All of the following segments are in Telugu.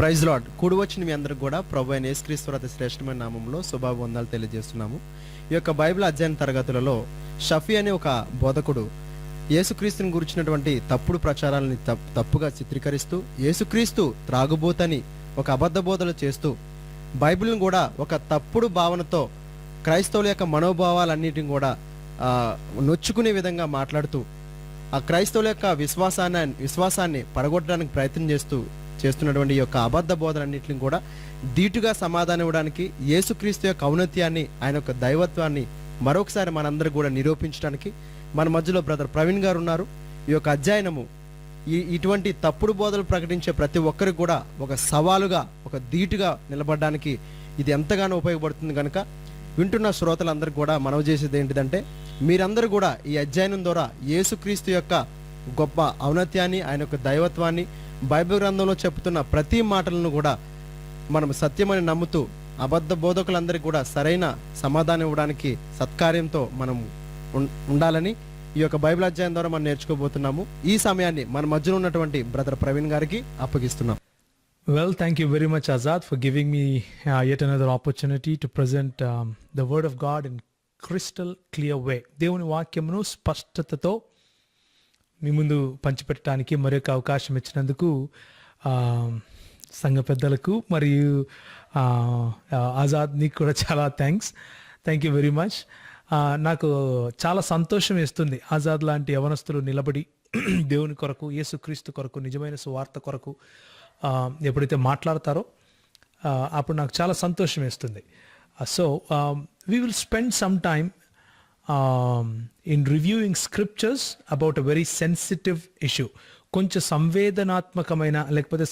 Praise lord. కూడి వచ్చిన మీ అందరికి కూడా ప్రభు అయిన యేసుక్రీస్తు అతి శ్రేష్టమైన నామంలో శుభావందనాలు తెలియజేస్తున్నాము. ఈ యొక్క బైబిల్ అధ్యయన తరగతులలో షఫీ అనే ఒక బోధకుడు యేసుక్రీస్తుని గురించినటువంటి తప్పుడు ప్రచారాలని తప్పుగా చిత్రీకరిస్తూ, యేసుక్రీస్తు త్రాగుబోతని ఒక అబద్ధ బోధలు చేస్తూ, బైబిల్ని కూడా ఒక తప్పుడు భావనతో క్రైస్తవుల యొక్క మనోభావాలన్నిటిని కూడా నొచ్చుకునే విధంగా మాట్లాడుతూ, ఆ క్రైస్తవుల యొక్క విశ్వాసాన్ని పడగొట్టడానికి ప్రయత్నం చేస్తున్నటువంటి ఈ యొక్క అబద్ధ బోధనన్నింటిని కూడా ధీటుగా సమాధానం ఇవ్వడానికి, యేసుక్రీస్తు యొక్క ఔన్నత్యాన్ని, ఆయన యొక్క దైవత్వాన్ని మరొకసారి మనందరూ కూడా నిరూపించడానికి మన మధ్యలో బ్రదర్ ప్రవీణ్ గారు ఉన్నారు. ఈ యొక్క అధ్యయనము ఇటువంటి తప్పుడు బోధలు ప్రకటించే ప్రతి ఒక్కరికి కూడా ఒక సవాలుగా, ఒక ధీటుగా నిలబడడానికి ఇది ఎంతగానో ఉపయోగపడుతుంది. కనుక వింటున్న శ్రోతలందరికీ కూడా మనవి చేసేది ఏంటిదంటే, మీరందరూ కూడా ఈ అధ్యయనం ద్వారా యేసుక్రీస్తు యొక్క గొప్ప ఔన్నత్యాన్ని, ఆయన యొక్క దైవత్వాన్ని, బైబిల్ గ్రంథంలో చెప్తున్న ప్రతి మాటలను కూడా మనం సత్యమని నమ్ముతూ, అబద్ధ బోధకులందరికీ కూడా సరైన సమాధానం ఇవ్వడానికి సత్కార్యంతో మనం ఉండాలని ఈ యొక్క బైబిల్ అధ్యాయం ద్వారా మనం నేర్చుకోబోతున్నాము. ఈ సమయాన్ని మన మధ్యలో ఉన్నటువంటి బ్రదర్ ప్రవీణ్ గారికి అప్పగిస్తున్నాం. Well, thank you very much, Azad, for giving me yet another opportunity to present the Word of God in crystal clear way. దేవుని వాక్యమును స్పష్టతతో మీ ముందు పంచిపెట్టడానికి మరొక అవకాశం ఇచ్చినందుకు సంఘ పెద్దలకు మరియు ఆజాద్ నీకు కూడా చాలా థ్యాంక్ యూ వెరీ మచ్. నాకు చాలా సంతోషం వేస్తుంది ఆజాద్ లాంటి యవనస్తులు నిలబడి దేవుని కొరకు, యేసుక్రీస్తు కొరకు, నిజమైన సువార్త కొరకు ఎప్పుడైతే మాట్లాడతారో అప్పుడు నాకు చాలా సంతోషం వేస్తుంది. So we will spend some time in reviewing scriptures about a very sensitive issue. కొంచెం సంవేదనాత్మకమైన, లేకపోతే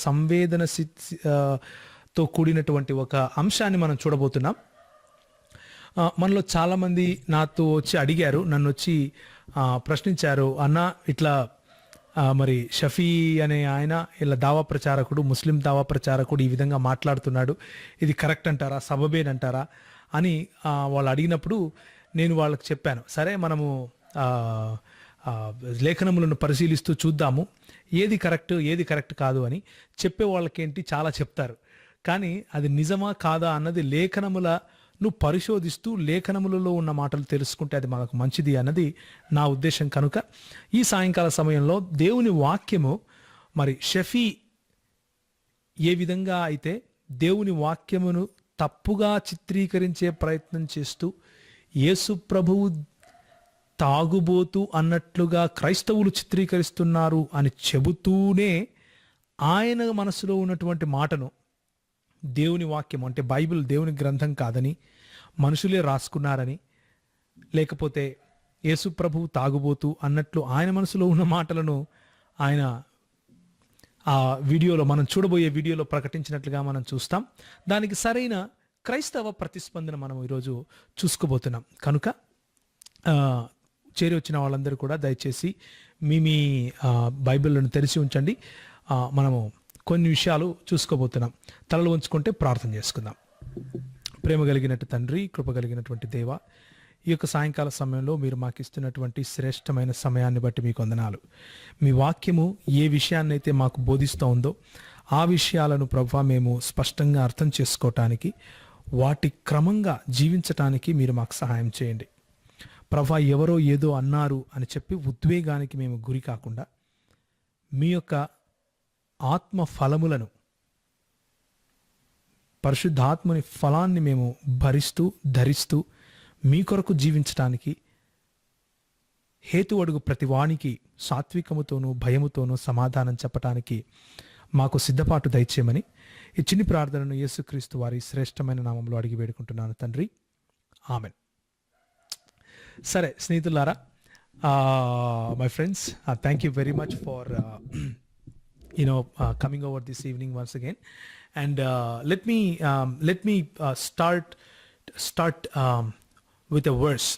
తో కూడినటువంటి ఒక అంశాన్ని మనం చూడబోతున్నాం. మనలో చాలామంది నాతో వచ్చి అడిగారు, నన్ను వచ్చి ప్రశ్నించారు, అన్న ఇట్లా మరి షఫీ అనే ఆయన ఇలా దావా ప్రచారకుడు, ముస్లిం దావా ప్రచారకుడు ఈ విధంగా మాట్లాడుతున్నాడు, ఇది కరెక్ట్ అంటారా, సబబేనంటారా అని వాళ్ళు అడిగినప్పుడు నేను వాళ్ళకి చెప్పాను, సరే మనము లేఖనములను పరిశీలిస్తూ చూద్దాము ఏది కరెక్ట్ కాదు అని. చెప్పే వాళ్ళకేంటి చాలా చెప్తారు, కానీ అది నిజమా కాదా అన్నది లేఖనములను పరిశోధిస్తూ లేఖనములలో ఉన్న మాటలు తెలుసుకుంటే అది మనకు మంచిది అన్నది నా ఉద్దేశం. కనుక ఈ సాయంకాల సమయంలో దేవుని వాక్యము మరి షఫీ ఏ విధంగా అయితే దేవుని వాక్యమును తప్పుగా చిత్రీకరించే ప్రయత్నం చేస్తూ, యేసు ప్రభువు తాగుబోతూ అన్నట్లుగా క్రైస్తవులు చిత్రీకరిస్తున్నారు అని చెబుతూనే ఆయన మనసులో ఉన్నటువంటి మాటను, దేవుని వాక్యం అంటే బైబిల్ దేవుని గ్రంథం కాదని, మనుషులే రాసుకున్నారని, లేకపోతే యేసు ప్రభువు తాగుబోతూ అన్నట్లు ఆయన మనసులో ఉన్న మాటలను ఆయన ఆ వీడియోలో, మనం చూడబోయే వీడియోలో ప్రకటించినట్లుగా మనం చూస్తాం. దానికి సరైన క్రైస్తవ ప్రతిస్పందన మనం ఈరోజు చూసుకోబోతున్నాం. కనుక చేరి వచ్చిన వాళ్ళందరూ కూడా దయచేసి మీ బైబిల్లను తెరిచి ఉంచండి. మనము కొన్ని విషయాలు చూసుకోబోతున్నాం. తలలు ఉంచుకుంటే ప్రార్థన చేసుకుందాం. ప్రేమ కలిగినట్టు తండ్రి, కృప కలిగినటువంటి దేవ, ఈ యొక్క సాయంకాల సమయంలో మీరు మాకు ఇస్తున్నటువంటి శ్రేష్టమైన సమయాన్ని బట్టి మీకు వందనాలు. మీ వాక్యము ఏ విషయాన్నైతే మాకు బోధిస్తూ ఉందో ఆ విషయాలను ప్రభువా మేము స్పష్టంగా అర్థం చేసుకోవటానికి, వాటి క్రమంగా జీవించటానికి మీరు మాకు సహాయం చేయండి. ప్రభువా, ఎవరో ఏదో అన్నారు అని చెప్పి ఉద్వేగానికి మేము గురి కాకుండా, మీ యొక్క ఆత్మ ఫలములను, పరిశుద్ధాత్మని ఫలాన్ని మేము భరిస్తూ ధరిస్తూ మీ కొరకు జీవించటానికి, హేతు అడుగు ప్రతి వానికి సాత్వికముతోనూ భయముతోనూ సమాధానం చెప్పటానికి మాకు సిద్ధపాటు దయచేయమని ఈ చిన్ని ప్రార్థనను యేసుక్రీస్తు వారి శ్రేష్టమైన నామంలో అడిగి వేడుకుంటున్నాను తండ్రి, ఆమెన్. సరే స్నేహితులారా, my friends, thank you very much for coming over this evening once again, and let me start with a verse,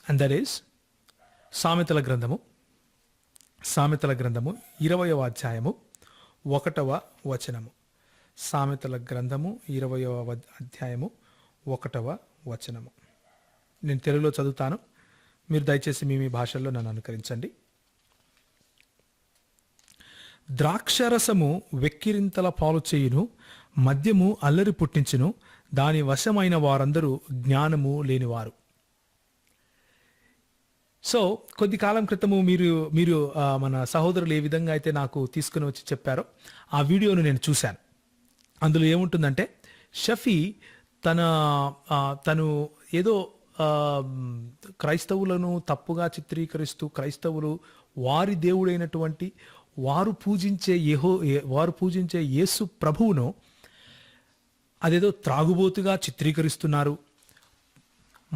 and that is సామెతల గ్రంథము 20వ అధ్యాయము 1వ వచనము. సామెతల గ్రంథము 20వ అధ్యాయము 1వ వచనము. నేను తెలుగులో చదువుతాను, మీరు దయచేసి మీ భాషల్లో నన్ను అనుకరించండి. ద్రాక్షరసము వెక్కిరింతల పాలు చేయును, మద్యము అల్లరి పుట్టించును, దాని వశమైన వారందరూ జ్ఞానము లేనివారు. సో కొద్ది కాలం క్రితము మీరు మన సహోదరులు ఏ విధంగా అయితే నాకు తీసుకుని వచ్చి చెప్పారో ఆ వీడియోను నేను చూశాను. అందులో ఏముంటుందంటే షఫీ తను ఏదో క్రైస్తవులను తప్పుగా చిత్రీకరిస్తూ క్రైస్తవులు వారి దేవుడైనటువంటి వారు పూజించే యేసు ప్రభువును అదేదో త్రాగుబోతుగా చిత్రీకరిస్తున్నారు.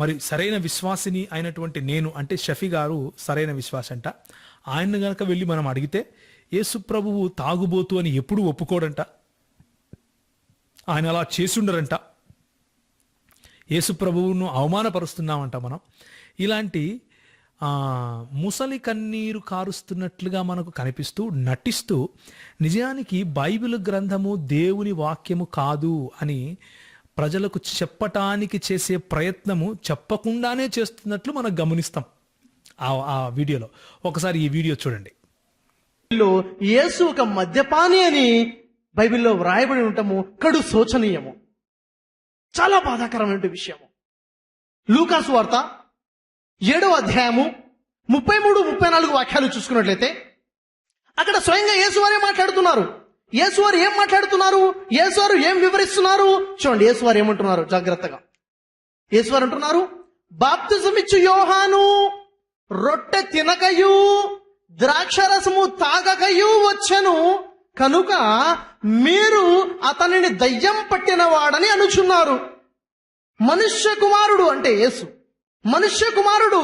మరి సరైన విశ్వాసిని అయినటువంటి నేను అంటే షఫీ గారు సరైన విశ్వాస అంట. ఆయన గనక వెళ్ళి మనం అడిగితే యేసు ప్రభువు తాగుబోతు అని ఎప్పుడూ ఒప్పుకోడంట, ఆయన అలా చేసుండరంట, యేసు ప్రభువును అవమానపరుస్తున్నామంట మనం. ఇలాంటి ముసలి కన్నీరు కారుస్తున్నట్లుగా మనకు కనిపిస్తూ నటిస్తూ నిజానికి బైబిల్ గ్రంథము దేవుని వాక్యము కాదు అని ప్రజలకు చెప్పటానికి చేసే ప్రయత్నము చెప్పకుండానే చేస్తున్నట్లు మనం గమనిస్తాం ఆ వీడియోలో. ఒకసారి ఈ వీడియో చూడండి. యేసు ఒక మద్యపాని అని బైబిల్లో వ్రాయబడి ఉండటము కడు శోచనీయము, చాలా బాధాకరమైన విషయము. లూకాసు వార్త 7వ అధ్యాయము 33-34 వాక్యాలు చూసుకున్నట్లయితే అక్కడ స్వయంగా యేసువారే మాట్లాడుతున్నారు. యేసువారు ఏం మాట్లాడుతున్నారు, యేసువారు ఏం వివరిస్తున్నారు చూడండి. యేసువారు ఏమంటున్నారు జాగ్రత్తగా. యేసువారు అంటున్నారు, బాప్తిజం ఇచ్చు యోహాను రొట్టె తినకయు ద్రాక్షరసము తాగకయు వచ్చెను, కనుక మీరు అతనిని దయ్యం పట్టిన వాడని అనుచున్నారు. మనుష్య కుమారుడు అంటే యేసు, మనుష్య కుమారుడు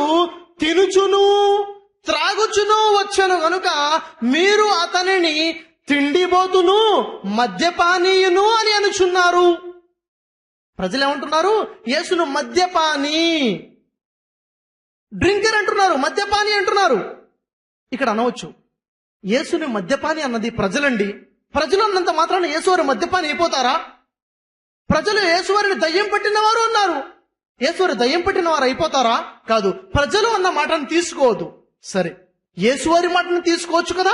తినుచును త్రాగుచును వచ్చెను, కనుక మీరు అతనిని తిండిబోతును మద్యపానీయును అని అనుచున్నారు. ప్రజలు ఏమంటున్నారు, యేసును మద్యపాని, డ్రింకర్ అంటున్నారు, మద్యపాని అంటున్నారు. ఇక్కడ అనవచ్చు, యేసుని మద్యపాని అన్నది ప్రజలండి. ప్రజలు అన్నంత మాత్రాన యేసువారు మద్యపాని అయిపోతారా? ప్రజలు యేసువారిని దయ్యం పట్టిన వారు అన్నారు, యేసువారు దయ్యం పట్టిన వారు అయిపోతారా? కాదు. ప్రజలు అన్న మాటను తీసుకోవద్దు. సరే, యేసువారి మాటను తీసుకోవచ్చు కదా,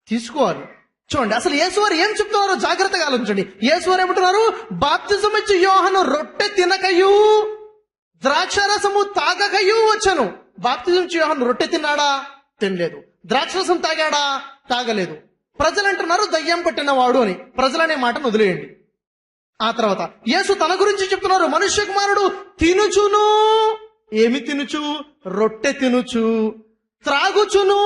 తీసుకోవాలి. చూడండి అసలు యేసువారు ఏం చెప్తున్నారో జాగ్రత్తగా ఆలోచించండి. యేసువారు ఏమంటున్నారు, బాప్తిజం ఇచ్చి యోహాను రొట్టె తినకయు ద్రాక్షరసము తాగకయు వచ్చను. బాప్తిజం ఇచ్చి యోహాను రొట్టె తిన్నాడా? తినలేదు. ద్రాక్షరసం తాగాడా? తాగలేదు. ప్రజలు అంటున్నారు దయ్యం పట్టిన వాడు అని. ప్రజలనే మాటను వదిలేయండి. ఆ తర్వాత యేసు తన గురించి చెప్తున్నారు, మనుష్య కుమారుడు తినుచును, ఏమి తినుచు? రొట్టె తినుచు. త్రాగుచును,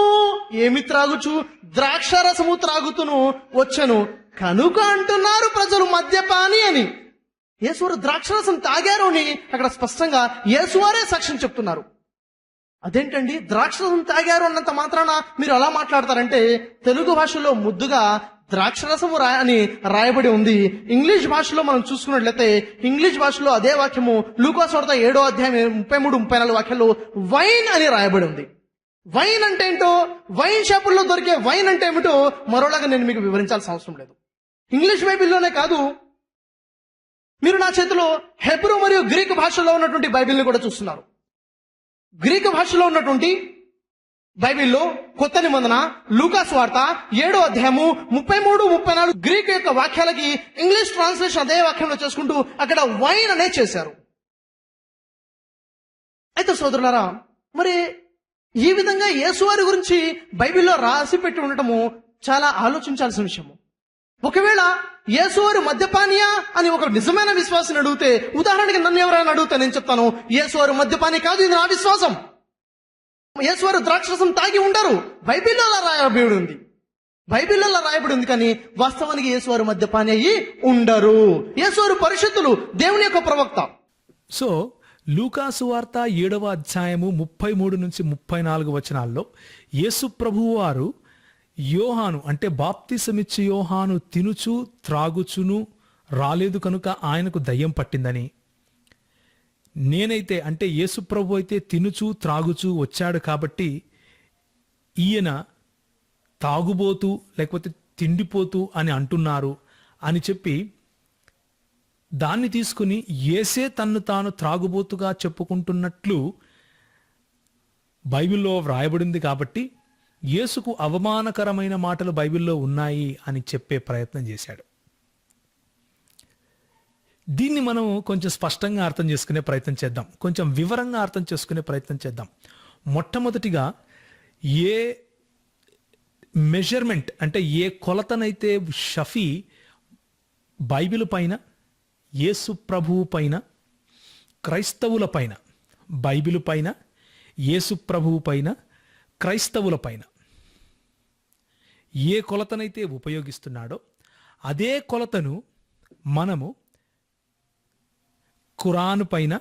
ఏమి త్రాగుచు? ద్రాక్షరసము త్రాగుతును వచ్చను, కనుక అంటున్నారు ప్రజలు మద్యపాని అని. యేసువారు ద్రాక్షరసం తాగారు అని అక్కడ స్పష్టంగా యేసువారే సాక్ష్యం చెప్తున్నారు. అదేంటండి, ద్రాక్షరసం తాగారు అన్నంత మాత్రాన మీరు అలా మాట్లాడతారంటే, తెలుగు భాషలో ముద్దుగా ద్రాక్షరసము అని రాయబడి ఉంది. ఇంగ్లీష్ భాషలో మనం చూసుకున్నట్లయితే ఇంగ్లీష్ భాషలో అదే వాక్యము లూకాసు వార్త 7వ అధ్యాయం 33-34 వాక్యాల్లో వైన్ అని రాయబడి ఉంది. వైన్ అంటే ఏంటో, వైన్ షాపుల్లో దొరికే వైన్ అంటే ఏమిటో మరోలాగా నేను మీకు వివరించాల్సిన అవసరం లేదు. ఇంగ్లీష్ బైబిల్లోనే కాదు, మీరు నా చేతిలో హెబ్రూ మరియు గ్రీకు భాషలో ఉన్నటువంటి బైబిల్ని కూడా చూస్తున్నారు. గ్రీకు భాషలో ఉన్నటువంటి బైబిల్లో కొత్త నిబంధన లూకాసు వార్త 7వ అధ్యాయము 33-34 గ్రీకు యొక్క వాక్యాలకి ఇంగ్లీష్ ట్రాన్స్లేషన్ అదే వాక్యంలో చేసుకుంటూ అక్కడ వైన్ అనే చేశారు. అయితే సోదరులారా, మరి ఈ విధంగా యేసువారి గురించి బైబిల్లో రాసి పెట్టి ఉండటము చాలా ఆలోచించాల్సిన విషయము. ఒకవేళ యేసువారు మద్యపానియా అని ఒక నిజమైన విశ్వాసాన్ని అడిగితే, ఉదాహరణకి నన్ను ఎవరైనా అడిగితే నేను చెప్తాను, యేసువారు మద్యపాని కాదు, ఇది నా విశ్వాసం. యేసువారు ద్రాక్షరసం తాగి ఉండరు, బైబిల్లో అలా రాయబడి ఉంది. బైబిల్లో అలా రాయబడి ఉంది, కానీ వాస్తవానికి యేసువారు మద్యపాని అయ్యి ఉండరు. యేసువారు పరిశుద్ధులు, దేవుని యొక్క ప్రవక్త. సో లూకాసు వార్త 7వ అధ్యాయము 33-34 వచనాల్లో యేసు ప్రభువు వారు యోహాను అంటే బాప్తిసమిచ్చి యోహాను తినుచు త్రాగుచును రాలేదు కనుక ఆయనకు దయ్యం పట్టిందని, నేనైతే అంటే యేసు ప్రభు అయితే తినుచు త్రాగుచు వచ్చాడు కాబట్టి ఈయన తాగుబోతూ లేకపోతే తిండిపోతూ అని అంటున్నారు అని చెప్పి దాన్ని తీసుకుని యేసే తన్ను తాను త్రాగుబోతుగా చెప్పుకుంటున్నట్లు బైబిల్లో వ్రాయబడింది కాబట్టి యేసుకు అవమానకరమైన మాటలు బైబిల్లో ఉన్నాయి అని చెప్పే ప్రయత్నం చేశాడు. దీన్ని మనం కొంచెం స్పష్టంగా అర్థం చేసుకునే ప్రయత్నం చేద్దాం, కొంచెం వివరంగా అర్థం చేసుకునే ప్రయత్నం చేద్దాం. మొట్టమొదటిగా ఏ మెజర్మెంట్ అంటే ఏ కొలతనైతే షఫీ బైబిల్ పైన, యేసు ప్రభువు పైన, క్రైస్తవుల పైన, బైబిల్ పైన, యేసు ప్రభువు పైన, క్రైస్తవుల పైన ఏ కొలతనైతే ఉపయోగిస్తున్నాడో అదే కొలతను మనము ఖురాన్ పైన,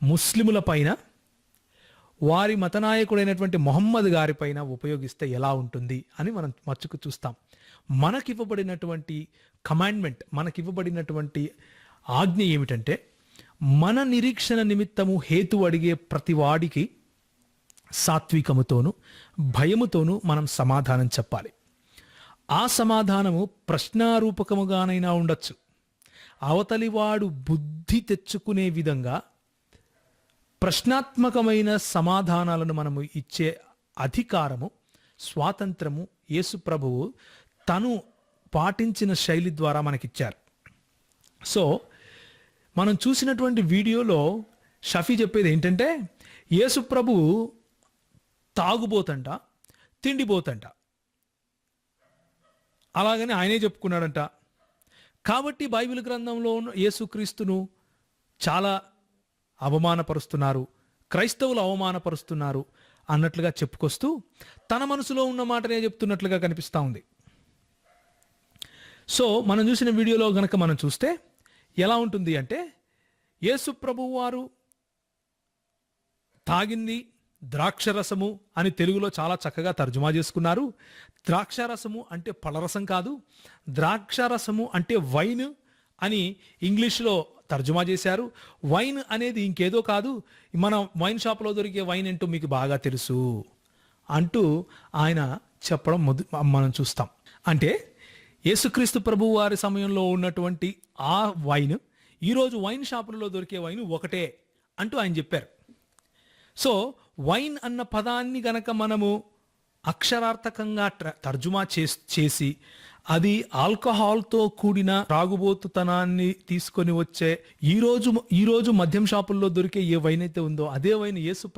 ముస్లిముల పైన, వారి మతనాయకుడైనటువంటి మొహమ్మద్ గారి పైన ఉపయోగిస్తే ఎలా ఉంటుంది అని మనం మచ్చుకు చూస్తాం. మనకివ్వబడినటువంటి కమాండ్మెంట్, మనకివ్వబడినటువంటి ఆజ్ఞ ఏమిటంటే, మన నిరీక్షణ నిమిత్తము హేతు అడిగే ప్రతి వాడికి సాత్వికముతోనూ భయముతోనూ మనం సమాధానం చెప్పాలి. ఆ సమాధానము ప్రశ్నారూపకముగానైనా ఉండొచ్చు. అవతలివాడు బుద్ధి తెచ్చుకునే విధంగా ప్రశ్నాత్మకమైన సమాధానాలను మనము ఇచ్చే అధికారము, స్వాతంత్రము యేసు ప్రభువు తను పాటించిన శైలి ద్వారా మనకిచ్చారు. సో మనం చూసినటువంటి వీడియోలో షఫీ చెప్పేది ఏంటంటే, యేసు ప్రభువు తాగుబోతంట, తిండిపోతంట, అలాగని ఆయనే చెప్పుకున్నాడంట. కాబట్టి బైబిల్ గ్రంథంలో ఉన్న యేసుక్రీస్తును చాలా అవమానపరుస్తున్నారు, క్రైస్తవులు అవమానపరుస్తున్నారు అన్నట్లుగా చెప్పుకొస్తూ తన మనసులో ఉన్న మాటనే చెప్తున్నట్లుగా కనిపిస్తూ ఉంది. సో మనం చూసిన వీడియోలో గనక మనం చూస్తే ఎలా ఉంటుంది అంటే, యేసు ప్రభువు వారు తాగింది ద్రాక్షరసము అని తెలుగులో చాలా చక్కగా తర్జుమా చేసుకున్నారు. ద్రాక్షరసము అంటే పళ్ళరసం కాదు, ద్రాక్షరసము అంటే వైన్ అని ఇంగ్లీష్లో తర్జుమా చేశారు. వైన్ అనేది ఇంకేదో కాదు, మనం వైన్ షాప్లో దొరికే వైన్ ఏంటో మీకు బాగా తెలుసు అంటూ ఆయన చెప్పడం మనం చూస్తాం. అంటే యేసుక్రీస్తు ప్రభువు వారి సమయంలో ఉన్నటువంటి ఆ వైన్ ఈరోజు వైన్ షాపులలో దొరికే వైన్ ఒకటే అంటూ ఆయన చెప్పారు. సో వైన్ అన్న పదాన్ని గనక మనము అక్షరార్థకంగా తర్జుమా చేసి అది ఆల్కహాల్తో కూడిన త్రాగుబోతుతనాన్ని తీసుకొని వచ్చే ఈరోజు మద్యం షాపుల్లో దొరికే ఏ వైన్ అయితే ఉందో అదే వైన్ యేసు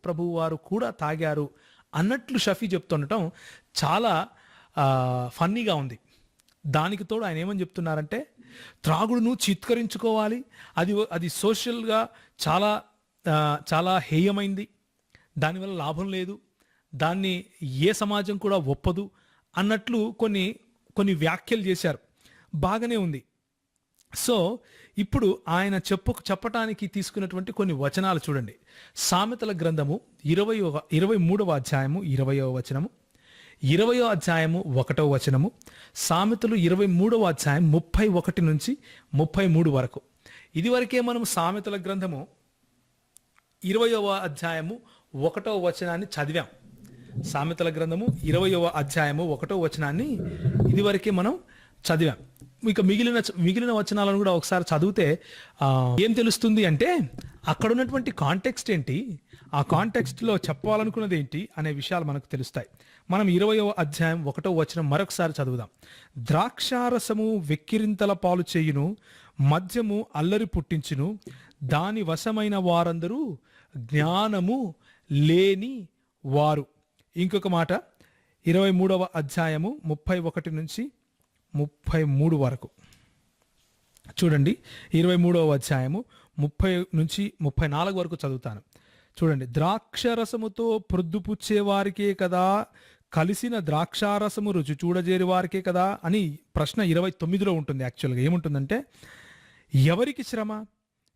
ప్రభువు వారు కూడా తాగారు అన్నట్లు షఫీ చెప్తుండటం చాలా ఫన్నీగా ఉంది. దానికి తోడు ఆయన ఏమని చెప్తున్నారంటే, త్రాగుడును చిత్కరించుకోవాలి, అది సోషల్గా చాలా చాలా హేయమైంది, దానివల్ల లాభం లేదు, దాన్ని ఏ సమాజం కూడా ఒప్పదు అన్నట్లు కొన్ని వ్యాఖ్యలు చేశారు. బాగానే ఉంది. సో ఇప్పుడు ఆయన చెప్పటానికి తీసుకున్నటువంటి కొన్ని వచనాలు చూడండి. సామెతల గ్రంథము 23వ అధ్యాయము 20వ వచనము, 20వ అధ్యాయము 1వ వచనము, సామెతలు 23వ అధ్యాయం 31 నుంచి 33 వరకు. ఇదివరకే మనం సామెతల గ్రంథము 20వ అధ్యాయము 1వ వచనాన్ని చదివాం. సామెతల గ్రంథము 20వ అధ్యాయము 1వ వచనాన్ని ఇదివరకే మనం చదివాం. ఇక మిగిలిన వచనాలను కూడా ఒకసారి చదివితే ఏం తెలుస్తుంది అంటే, అక్కడ ఉన్నటువంటి కాంటెక్స్ట్ ఏంటి, ఆ కాంటెక్స్ట్లో చెప్పాలనుకున్నది ఏంటి అనే విషయాలు మనకు తెలుస్తాయి. మనం 20వ అధ్యాయం 1వ వచనం మరొకసారి చదువుదాం. ద్రాక్షారసము వెక్కిరింతల పాలు చేయును, మద్యము అల్లరి పుట్టించును, దాని వశమైన వారందరూ జ్ఞానము లేని వారు. ఇంకొక మాట 23వ అధ్యాయము 31 నుంచి 33 వరకు చూడండి. 23వ అధ్యాయము 30 నుంచి 34 వరకు చదువుతాను. చూడండి. ద్రాక్షరసముతో ప్రొద్దుపుచ్చే వారికే కదా, కలిసిన ద్రాక్షారసము రుచి చూడజేరి వారికే కదా అని ప్రశ్న 29లో ఉంటుంది. యాక్చువల్గా ఏముంటుందంటే, ఎవరికి శ్రమ,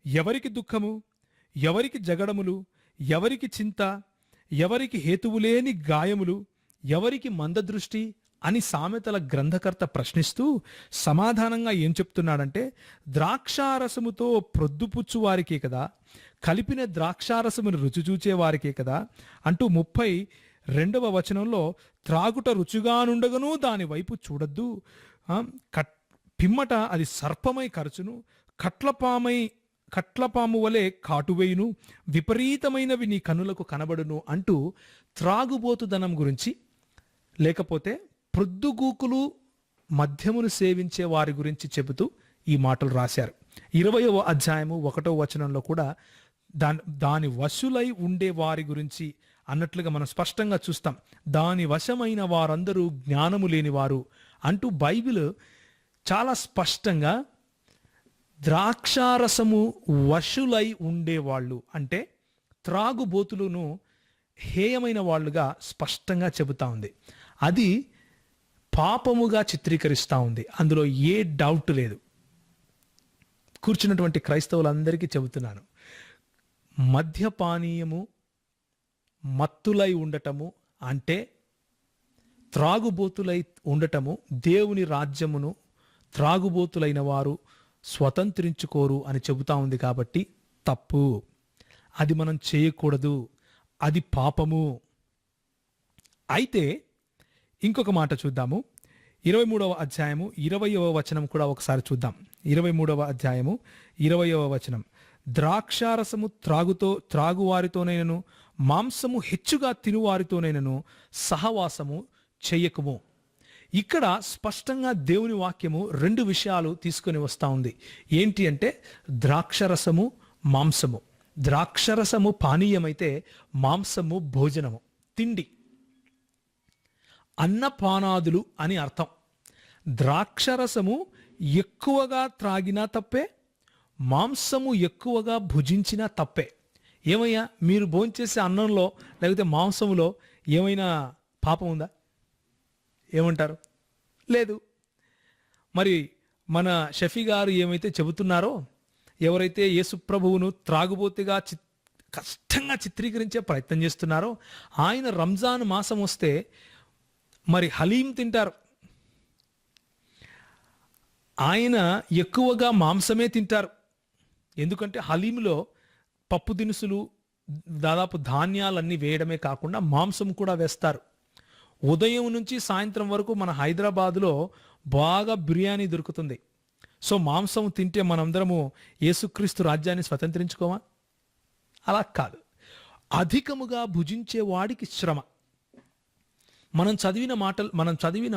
ఎవరికి దుఃఖము, ఎవరికి జగడములు, ఎవరికి చింత, ఎవరికి హేతువులేని గాయములు, ఎవరికి మందదృష్టి అని సామెతల గ్రంథకర్త ప్రశ్నిస్తూ సమాధానంగా ఏం చెప్తున్నాడంటే, ద్రాక్షారసముతో ప్రొద్దుపుచ్చు వారికే కదా, కలిపిన ద్రాక్షారసమును రుచి చూచే వారికే కదా అంటూ 32వ వచనంలో, త్రాగుట రుచిగానుండగను దాని వైపు చూడద్దు, పిమ్మట అది సర్పమై కరచును, కట్లపామై కట్లపాము వలె కాటువేయును, విపరీతమైనవి నీ కనులకు కనబడును అంటూ త్రాగుబోతుదనం గురించి, లేకపోతే ప్రొద్దుగూకులు మద్యమును సేవించే వారి గురించి చెబుతూ ఈ మాటలు రాశారు. 20వ అధ్యాయము 1వ వచనంలో కూడా దాని వశులై ఉండే వారి గురించి అన్నట్లుగా మనం స్పష్టంగా చూస్తాం. దాని వశమైన వారందరూ జ్ఞానము లేనివారు అంటూ బైబిల్ చాలా స్పష్టంగా ద్రాక్షారసము వశులై ఉండేవాళ్ళు అంటే త్రాగుబోతులను హేయమైన వాళ్ళుగా స్పష్టంగా చెబుతా ఉంది. అది పాపముగా చిత్రీకరిస్తూ ఉంది. అందులో ఏ డౌట్ లేదు. కూర్చున్నటువంటి క్రైస్తవులందరికీ చెబుతున్నాను, మద్యపానీయము మత్తులై ఉండటము అంటే త్రాగుబోతులై ఉండటము, దేవుని రాజ్యమును త్రాగుబోతులైన వారు స్వతంత్రించుకోరు అని చెబుతా ఉంది. కాబట్టి తప్పు, అది మనం చేయకూడదు, అది పాపము. అయితే ఇంకొక మాట చూద్దాము. 23వ అధ్యాయము 20వ వచనం కూడా ఒకసారి చూద్దాం. 23వ అధ్యాయము 20వ వచనం, ద్రాక్షారసము త్రాగువారితోనైనను మాంసము హెచ్చుగా తినువారితోనైనను సహవాసము చెయ్యకుము. ఇక్కడ స్పష్టంగా దేవుని వాక్యము 2 విషయాలు తీసుకొని వస్తూ ఉంది. ఏంటి అంటే ద్రాక్షరసము, మాంసము. ద్రాక్షరసము పానీయమైతే మాంసము భోజనము, తిండి, అన్నపానాదులు అని అర్థం. ద్రాక్షరసము ఎక్కువగా త్రాగినా తప్పే, మాంసము ఎక్కువగా భుజించినా తప్పే. ఏమయ్యా, మీరు భోంచేసే అన్నంలో లేకపోతే మాంసములో ఏమైనా పాపం ఉందా? ఏమంటారు? లేదు. మరి మన షఫీ గారు ఏమైతే చెబుతున్నారో, ఎవరైతే యేసుప్రభువును త్రాగుబోతుగా కష్టంగా చిత్రీకరించే ప్రయత్నం చేస్తున్నారో, ఆయన రంజాన్ మాసం వస్తే మరి హలీం తింటారు. ఆయన ఎక్కువగా మాంసమే తింటారు. ఎందుకంటే హలీంలో పప్పు దినుసులు, దాదాపు ధాన్యాలన్నీ వేయడమే కాకుండా మాంసం కూడా వేస్తారు. ఉదయం నుంచి సాయంత్రం వరకు మన హైదరాబాదులో బాగా బిర్యానీ దొరుకుతుంది. సో మాంసం తింటే మనందరము యేసుక్రీస్తు రాజ్యాన్ని స్వతంత్రించుకోమా? అలా కాదు. అధికముగా భుజించే వాడికి శ్రమ. మనం చదివిన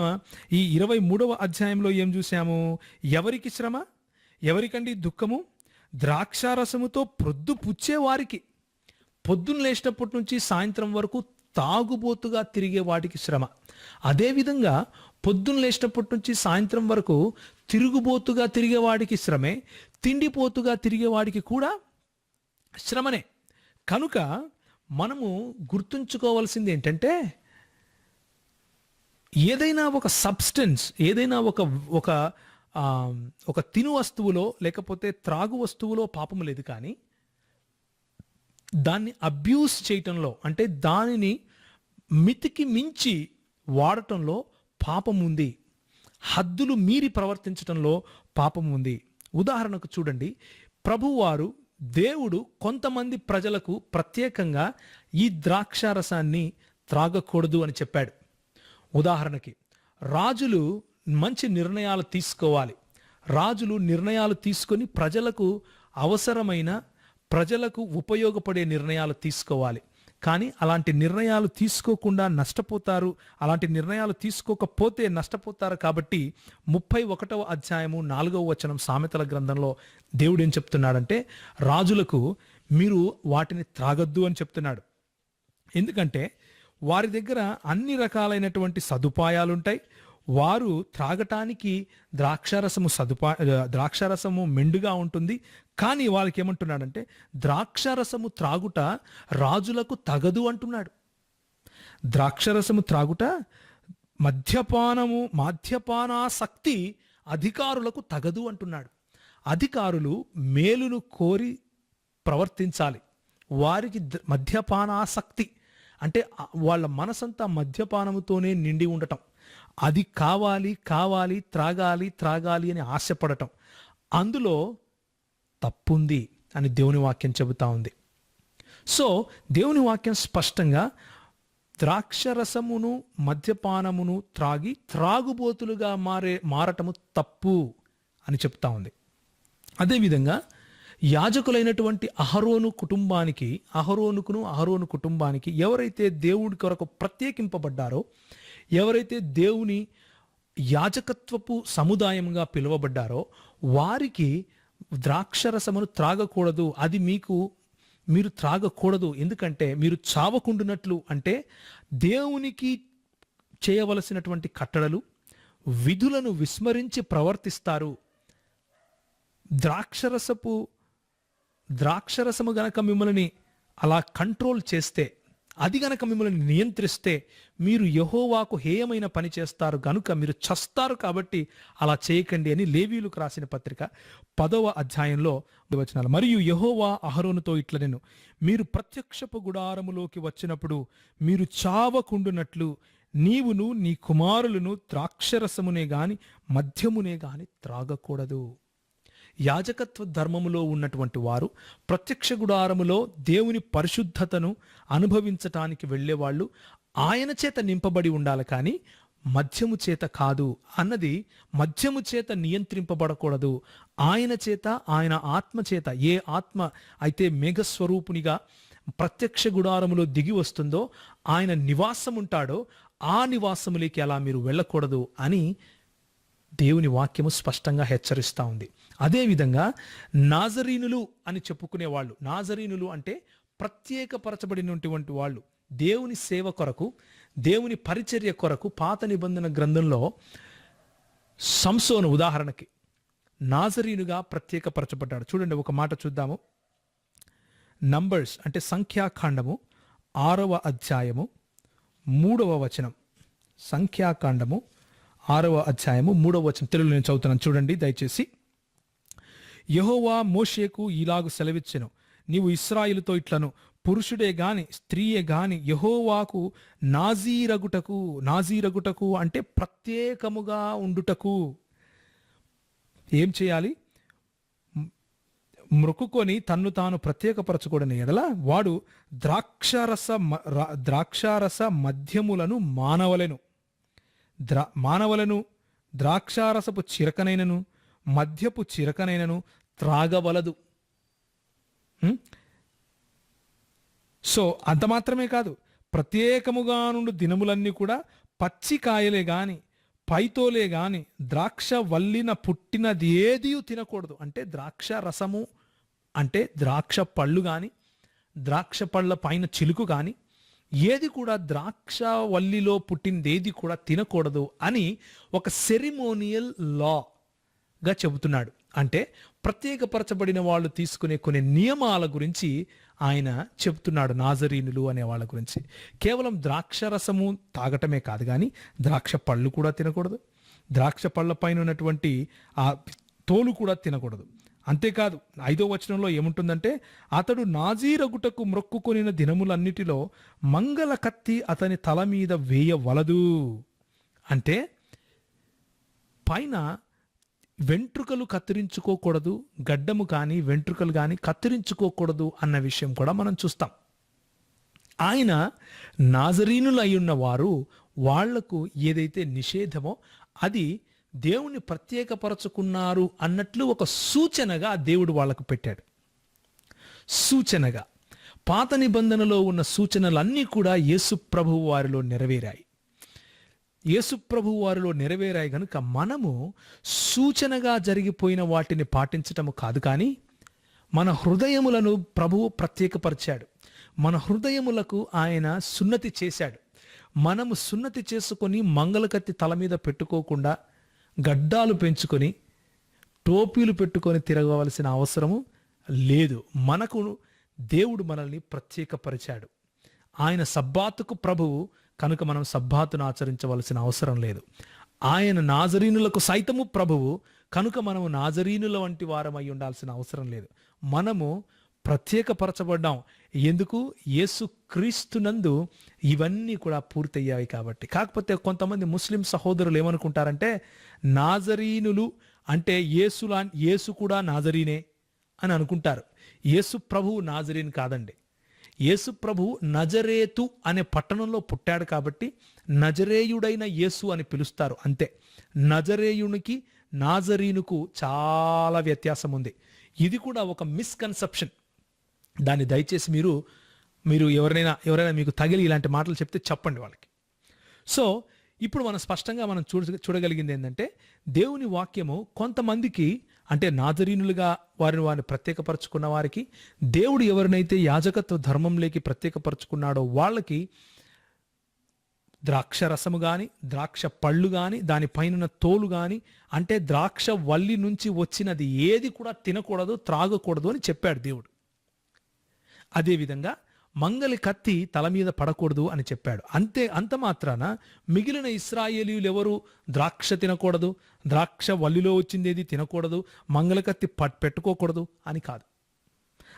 ఈ 23వ అధ్యాయంలో ఏం చూసాము? ఎవరికి శ్రమ? ఎవరికండి దుఃఖము? ద్రాక్షారసముతో ప్రొద్దు పుచ్చే వారికి, పొద్దున్న లేచినప్పటి నుంచి సాయంత్రం వరకు తాగుబోతుగా తిరిగే వాటికి శ్రమ. అదేవిధంగా పొద్దున్న లేచినప్పటి నుంచి సాయంత్రం వరకు తిరుగుబోతుగా తిరిగే వాడికి శ్రమే, తిండిపోతుగా తిరిగే వాడికి కూడా శ్రమనే. కనుక మనము గుర్తుంచుకోవాల్సింది ఏంటంటే, ఏదైనా ఒక సబ్స్టెన్స్, ఏదైనా ఒక తిను వస్తువులో లేకపోతే త్రాగు వస్తువులో పాపము లేదు, కానీ దాన్ని అబ్యూస్ చేయటంలో అంటే దానిని మితికి మించి వాడటంలో పాపం ఉంది. హద్దులు మీరి ప్రవర్తించటంలో పాపం ఉంది. ఉదాహరణకు చూడండి, ప్రభువారు దేవుడు కొంతమంది ప్రజలకు ప్రత్యేకంగా ఈ ద్రాక్షారసాన్ని త్రాగకూడదు అని చెప్పాడు. ఉదాహరణకి, రాజులు మంచి నిర్ణయాలు తీసుకోవాలి. రాజులు నిర్ణయాలు తీసుకొని ప్రజలకు అవసరమైన, ప్రజలకు ఉపయోగపడే నిర్ణయాలు తీసుకోవాలి. కానీ అలాంటి నిర్ణయాలు తీసుకోకుండా నష్టపోతారు, అలాంటి నిర్ణయాలు తీసుకోకపోతే నష్టపోతారు. కాబట్టి 31వ అధ్యాయము 4వ వచనం సామెతల గ్రంథంలో దేవుడు ఏం చెప్తున్నాడంటే, రాజులకు మీరు వాటిని త్రాగొద్దు అని చెప్తున్నాడు. ఎందుకంటే వారి దగ్గర అన్ని రకాలైనటువంటి సదుపాయాలుంటాయి. వారు త్రాగటానికి ద్రాక్షారసము మెండుగా ఉంటుంది. కానీ వాళ్ళకి ఏమంటున్నాడంటే, ద్రాక్షారసము త్రాగుట రాజులకు తగదు అంటున్నాడు. ద్రాక్షారసము త్రాగుట మద్యపానాసక్తి అధికారులకు తగదు అంటున్నాడు. అధికారులు మేలును కోరి ప్రవర్తించాలి. వారికి మద్యపానాసక్తి అంటే వాళ్ళ మనసంతా మద్యపానముతోనే నిండి ఉండటం, అది కావాలి కావాలి త్రాగాలి అని ఆశపడటం, అందులో తప్పుంది అని దేవుని వాక్యం చెబుతా ఉంది. సో దేవుని వాక్యం స్పష్టంగా ద్రాక్షరసమును మద్యపానమును త్రాగి త్రాగుబోతులుగా మారటము తప్పు అని చెప్తా ఉంది. అదేవిధంగా యాజకులైనటువంటి అహరోను కుటుంబానికి ఎవరైతే దేవుడి కొరకు ప్రత్యేకింపబడ్డారో, ఎవరైతే దేవుని యాజకత్వపు సముదాయంగా పిలువబడ్డారో వారికి ద్రాక్షరసమును త్రాగకూడదు. అది మీరు త్రాగకూడదు. ఎందుకంటే మీరు చావకుండునట్లు, అంటే దేవునికి చేయవలసినటువంటి కట్టడలు విధులను విస్మరించి ప్రవర్తిస్తారు. ద్రాక్షరసము గనక మిమ్మల్ని అలా కంట్రోల్ చేస్తే, అది గనక మిమ్మల్ని నియంత్రిస్తే మీరు యెహోవాకు హేయమైన పని చేస్తారు గనుక మీరు చస్తారు. కాబట్టి అలా చేయకండి అని లేవీయులకు రాసిన పత్రిక 10వ అధ్యాయంలో వచనాలు. మరియు యెహోవా అహరోనుతో ఇట్లనెను, మీరు ప్రత్యక్షపు గుడారములోకి వచ్చినప్పుడు మీరు చావకుండునట్లు నీవును నీ కుమారులను ద్రాక్షరసమునే గాని మద్యమునే గాని త్రాగకూడదు. యాజకత్వ ధర్మములో ఉన్నటువంటి వారు ప్రత్యక్ష గుడారములో దేవుని పరిశుద్ధతను అనుభవించటానికి వెళ్ళేవాళ్ళు ఆయన చేత నింపబడి ఉండాలి, కానీ మద్యము చేత కాదు అన్నది. మద్యము చేత నియంత్రింపబడకూడదు. ఆయన చేత, ఆయన ఆత్మ చేత, ఏ ఆత్మ అయితే మేఘస్వరూపునిగా ప్రత్యక్ష గుడారములో దిగి వస్తుందో, ఆయన నివాసం ఉంటాడో ఆ నివాసములోకి అలా మీరు వెళ్ళకూడదు అని దేవుని వాక్యము స్పష్టంగా హెచ్చరిస్తూ ఉంది. అదేవిధంగా నాజరీనులు అని చెప్పుకునే వాళ్ళు, నాజరీనులు అంటే ప్రత్యేకపరచబడినటువంటి వాళ్ళు, దేవుని సేవ కొరకు, దేవుని పరిచర్య కొరకు పాత నిబంధన గ్రంథంలో సంసోను ఉదాహరణకి నాజరీనుగా ప్రత్యేకపరచబడ్డాడు. చూడండి, ఒక మాట చూద్దాము. నంబర్స్ అంటే సంఖ్యాకాండము 6వ అధ్యాయము 3వ వచనం. సంఖ్యాకాండము 6వ అధ్యాయము 3వ వచనం. తెలుగులో నేను చదువుతున్నాను, చూడండి దయచేసి. యెహోవా మోషేకు ఇలాగు సెలవిచ్చెను, నీవు ఇశ్రాయేలుతో ఇట్లను, పురుషుడే గాని స్త్రీయే గాని యెహోవాకు నాజీరగుటకు అంటే ప్రత్యేకముగా ఉండుటకు ఏం చేయాలి? మ్రొక్కుకొని తన్ను తాను ప్రత్యేకపరచకూడని ఎడల వాడు ద్రాక్షారస మద్యములను మానవలను ద్రాక్షారసపు చిరకనైనను మద్యపు చిరకనైనను త్రాగవలదు. సో అంత మాత్రమే కాదు, ప్రత్యేకముగా నుండి దినములన్నీ కూడా పచ్చికాయలే గాని పైతోలే గాని ద్రాక్ష వల్లిన పుట్టినది ఏది తినకూడదు. అంటే ద్రాక్ష రసము అంటే ద్రాక్ష పళ్ళు కానీ ద్రాక్ష పళ్ళ పైన చిలుకు కానీ ఏది కూడా ద్రాక్ష వల్లిలో పుట్టినది ఏది కూడా తినకూడదు అని ఒక సెరిమోనియల్ లాగా చెబుతున్నాడు. అంటే ప్రత్యేకపరచబడిన వాళ్ళు తీసుకునే కొన్ని నియమాల గురించి ఆయన చెప్తున్నాడు. నాజరీనులు అనే వాళ్ళ గురించి కేవలం ద్రాక్ష రసము తాగటమే కాదు, కానీ ద్రాక్ష పళ్ళు కూడా తినకూడదు, ద్రాక్ష పళ్ళ పైన ఉన్నటువంటి ఆ తోలు కూడా తినకూడదు. అంతేకాదు 5వ వచనంలో ఏముంటుందంటే, అతడు నాజీరగుటకు మ్రొక్కుకొనిన దినములన్నిటిలో మంగళ కత్తి అతని తల మీద వేయవలదు. అంటే పైన వెంట్రుకలు కత్తిరించుకోకూడదు, గడ్డము కానీ వెంట్రుకలు కానీ కత్తిరించుకోకూడదు అన్న విషయం కూడా మనం చూస్తాం. ఆయన నాజరీనులు అయ్యున్న వారు వాళ్లకు ఏదైతే నిషేధమో అది దేవుని ప్రత్యేకపరచుకున్నారు అన్నట్లు ఒక సూచనగా దేవుడు వాళ్లకు పెట్టాడు. సూచనగా పాత నిబంధనలో ఉన్న సూచనలన్నీ కూడా యేసు ప్రభువు వారిలో నెరవేరాయి. యేసు ప్రభువు వారిలో నెరవేరాయి గనుక మనము సూచనగా జరిగిపోయిన వాటిని పాటించటము కాదు, కానీ మన హృదయములను ప్రభువు ప్రత్యేకపరిచాడు. మన హృదయములకు ఆయన సున్నతి చేశాడు. మనము సున్నతి చేసుకొని మంగళకత్తి తల మీద పెట్టుకోకుండా గడ్డాలు పెంచుకొని టోపీలు పెట్టుకొని తిరగవలసిన అవసరము లేదు. మనకు దేవుడు మనల్ని ప్రత్యేకపరిచాడు. ఆయన సబ్బాతుకు ప్రభువు కనుక మనం సబ్బాతును ఆచరించవలసిన అవసరం లేదు. ఆయన నాజరీనులకు సైతము ప్రభువు కనుక మనము నాజరీనుల వంటి వారమై ఉండాల్సిన అవసరం లేదు. మనము ప్రత్యేకపరచబడ్డాం. ఎందుకు? యేసు క్రీస్తునందు ఇవన్నీ కూడా పూర్తయ్యాయి కాబట్టి. కాకపోతే కొంతమంది ముస్లిం సహోదరులు ఏమనుకుంటారంటే, నాజరీనులు అంటే యేసు కూడా నాజరీనే అని అనుకుంటారు. యేసు ప్రభువు నాజరీన్ కాదండి. యేసు ప్రభువు నజరేతు అనే పట్టణంలో పుట్టాడు కాబట్టి నజరేయుడైన యేసు అని పిలుస్తారు, అంతే. నజరేయునికి నాజరీనుకు చాలా వ్యత్యాసం ఉంది. ఇది కూడా ఒక మిస్కన్సెప్షన్. దాన్ని దయచేసి మీరు ఎవరైనా మీకు తగిలి ఇలాంటి మాటలు చెప్తే చెప్పండి వాళ్ళకి. సో ఇప్పుడు మనం స్పష్టంగా మనం చూడగలిగింది ఏంటంటే, దేవుని వాక్యము కొంతమందికి, అంటే నాజరీనులుగా వారిని ప్రత్యేకపరచుకున్న వారికి, దేవుడు ఎవరినైతే యాజకత్వ ధర్మంలోకి ప్రత్యేకపరచుకున్నాడో వాళ్ళకి ద్రాక్ష రసము కానీ, ద్రాక్ష పళ్ళు కానీ, దానిపైన తోలు కానీ, అంటే ద్రాక్ష వల్లి నుంచి వచ్చినది ఏది కూడా తినకూడదు, త్రాగకూడదు అని చెప్పాడు దేవుడు. అదేవిధంగా మంగలి కత్తి తల మీద పడకూడదు అని చెప్పాడు. అంత మాత్రాన మిగిలిన ఇశ్రాయేలీయులు ఎవరు ద్రాక్ష తినకూడదు, ద్రాక్ష వల్లిలో వచ్చిందేది తినకూడదు, మంగళ కత్తి పెట్టుకోకూడదు అని కాదు.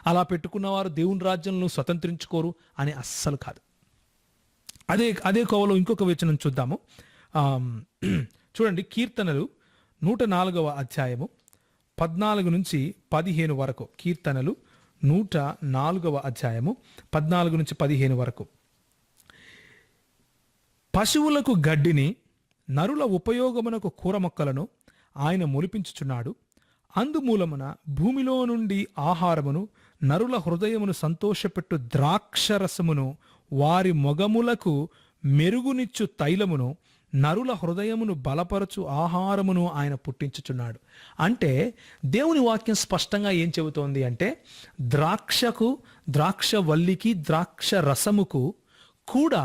అలా పెట్టుకున్నవారు దేవుని రాజ్యంలో స్వతంత్రించుకోరు అని అస్సలు కాదు. అదే కోవలో ఇంకొక వచనం చూద్దాము. చూడండి, కీర్తనలు 104వ అధ్యాయము 14 నుంచి 15 వరకు. కీర్తనలు 104వ అధ్యాయము 14 నుంచి 15 వరకు. పశువులకు గడ్డిని, నరుల ఉపయోగమునకు కూర మొక్కలను ఆయన మొలిపించుచున్నాడు. అందుమూలమున భూమిలో నుండి ఆహారమును, నరుల హృదయమును సంతోషపెట్టు ద్రాక్షరసమును, వారి మొగములకు మెరుగునిచ్చు తైలమును, నరుల హృదయమును బలపరచు ఆహారమును ఆయన పుట్టించుచున్నాడు. అంటే దేవుని వాక్యం స్పష్టంగా ఏం చెబుతోంది అంటే, ద్రాక్ష వల్లికి, ద్రాక్ష రసముకు కూడా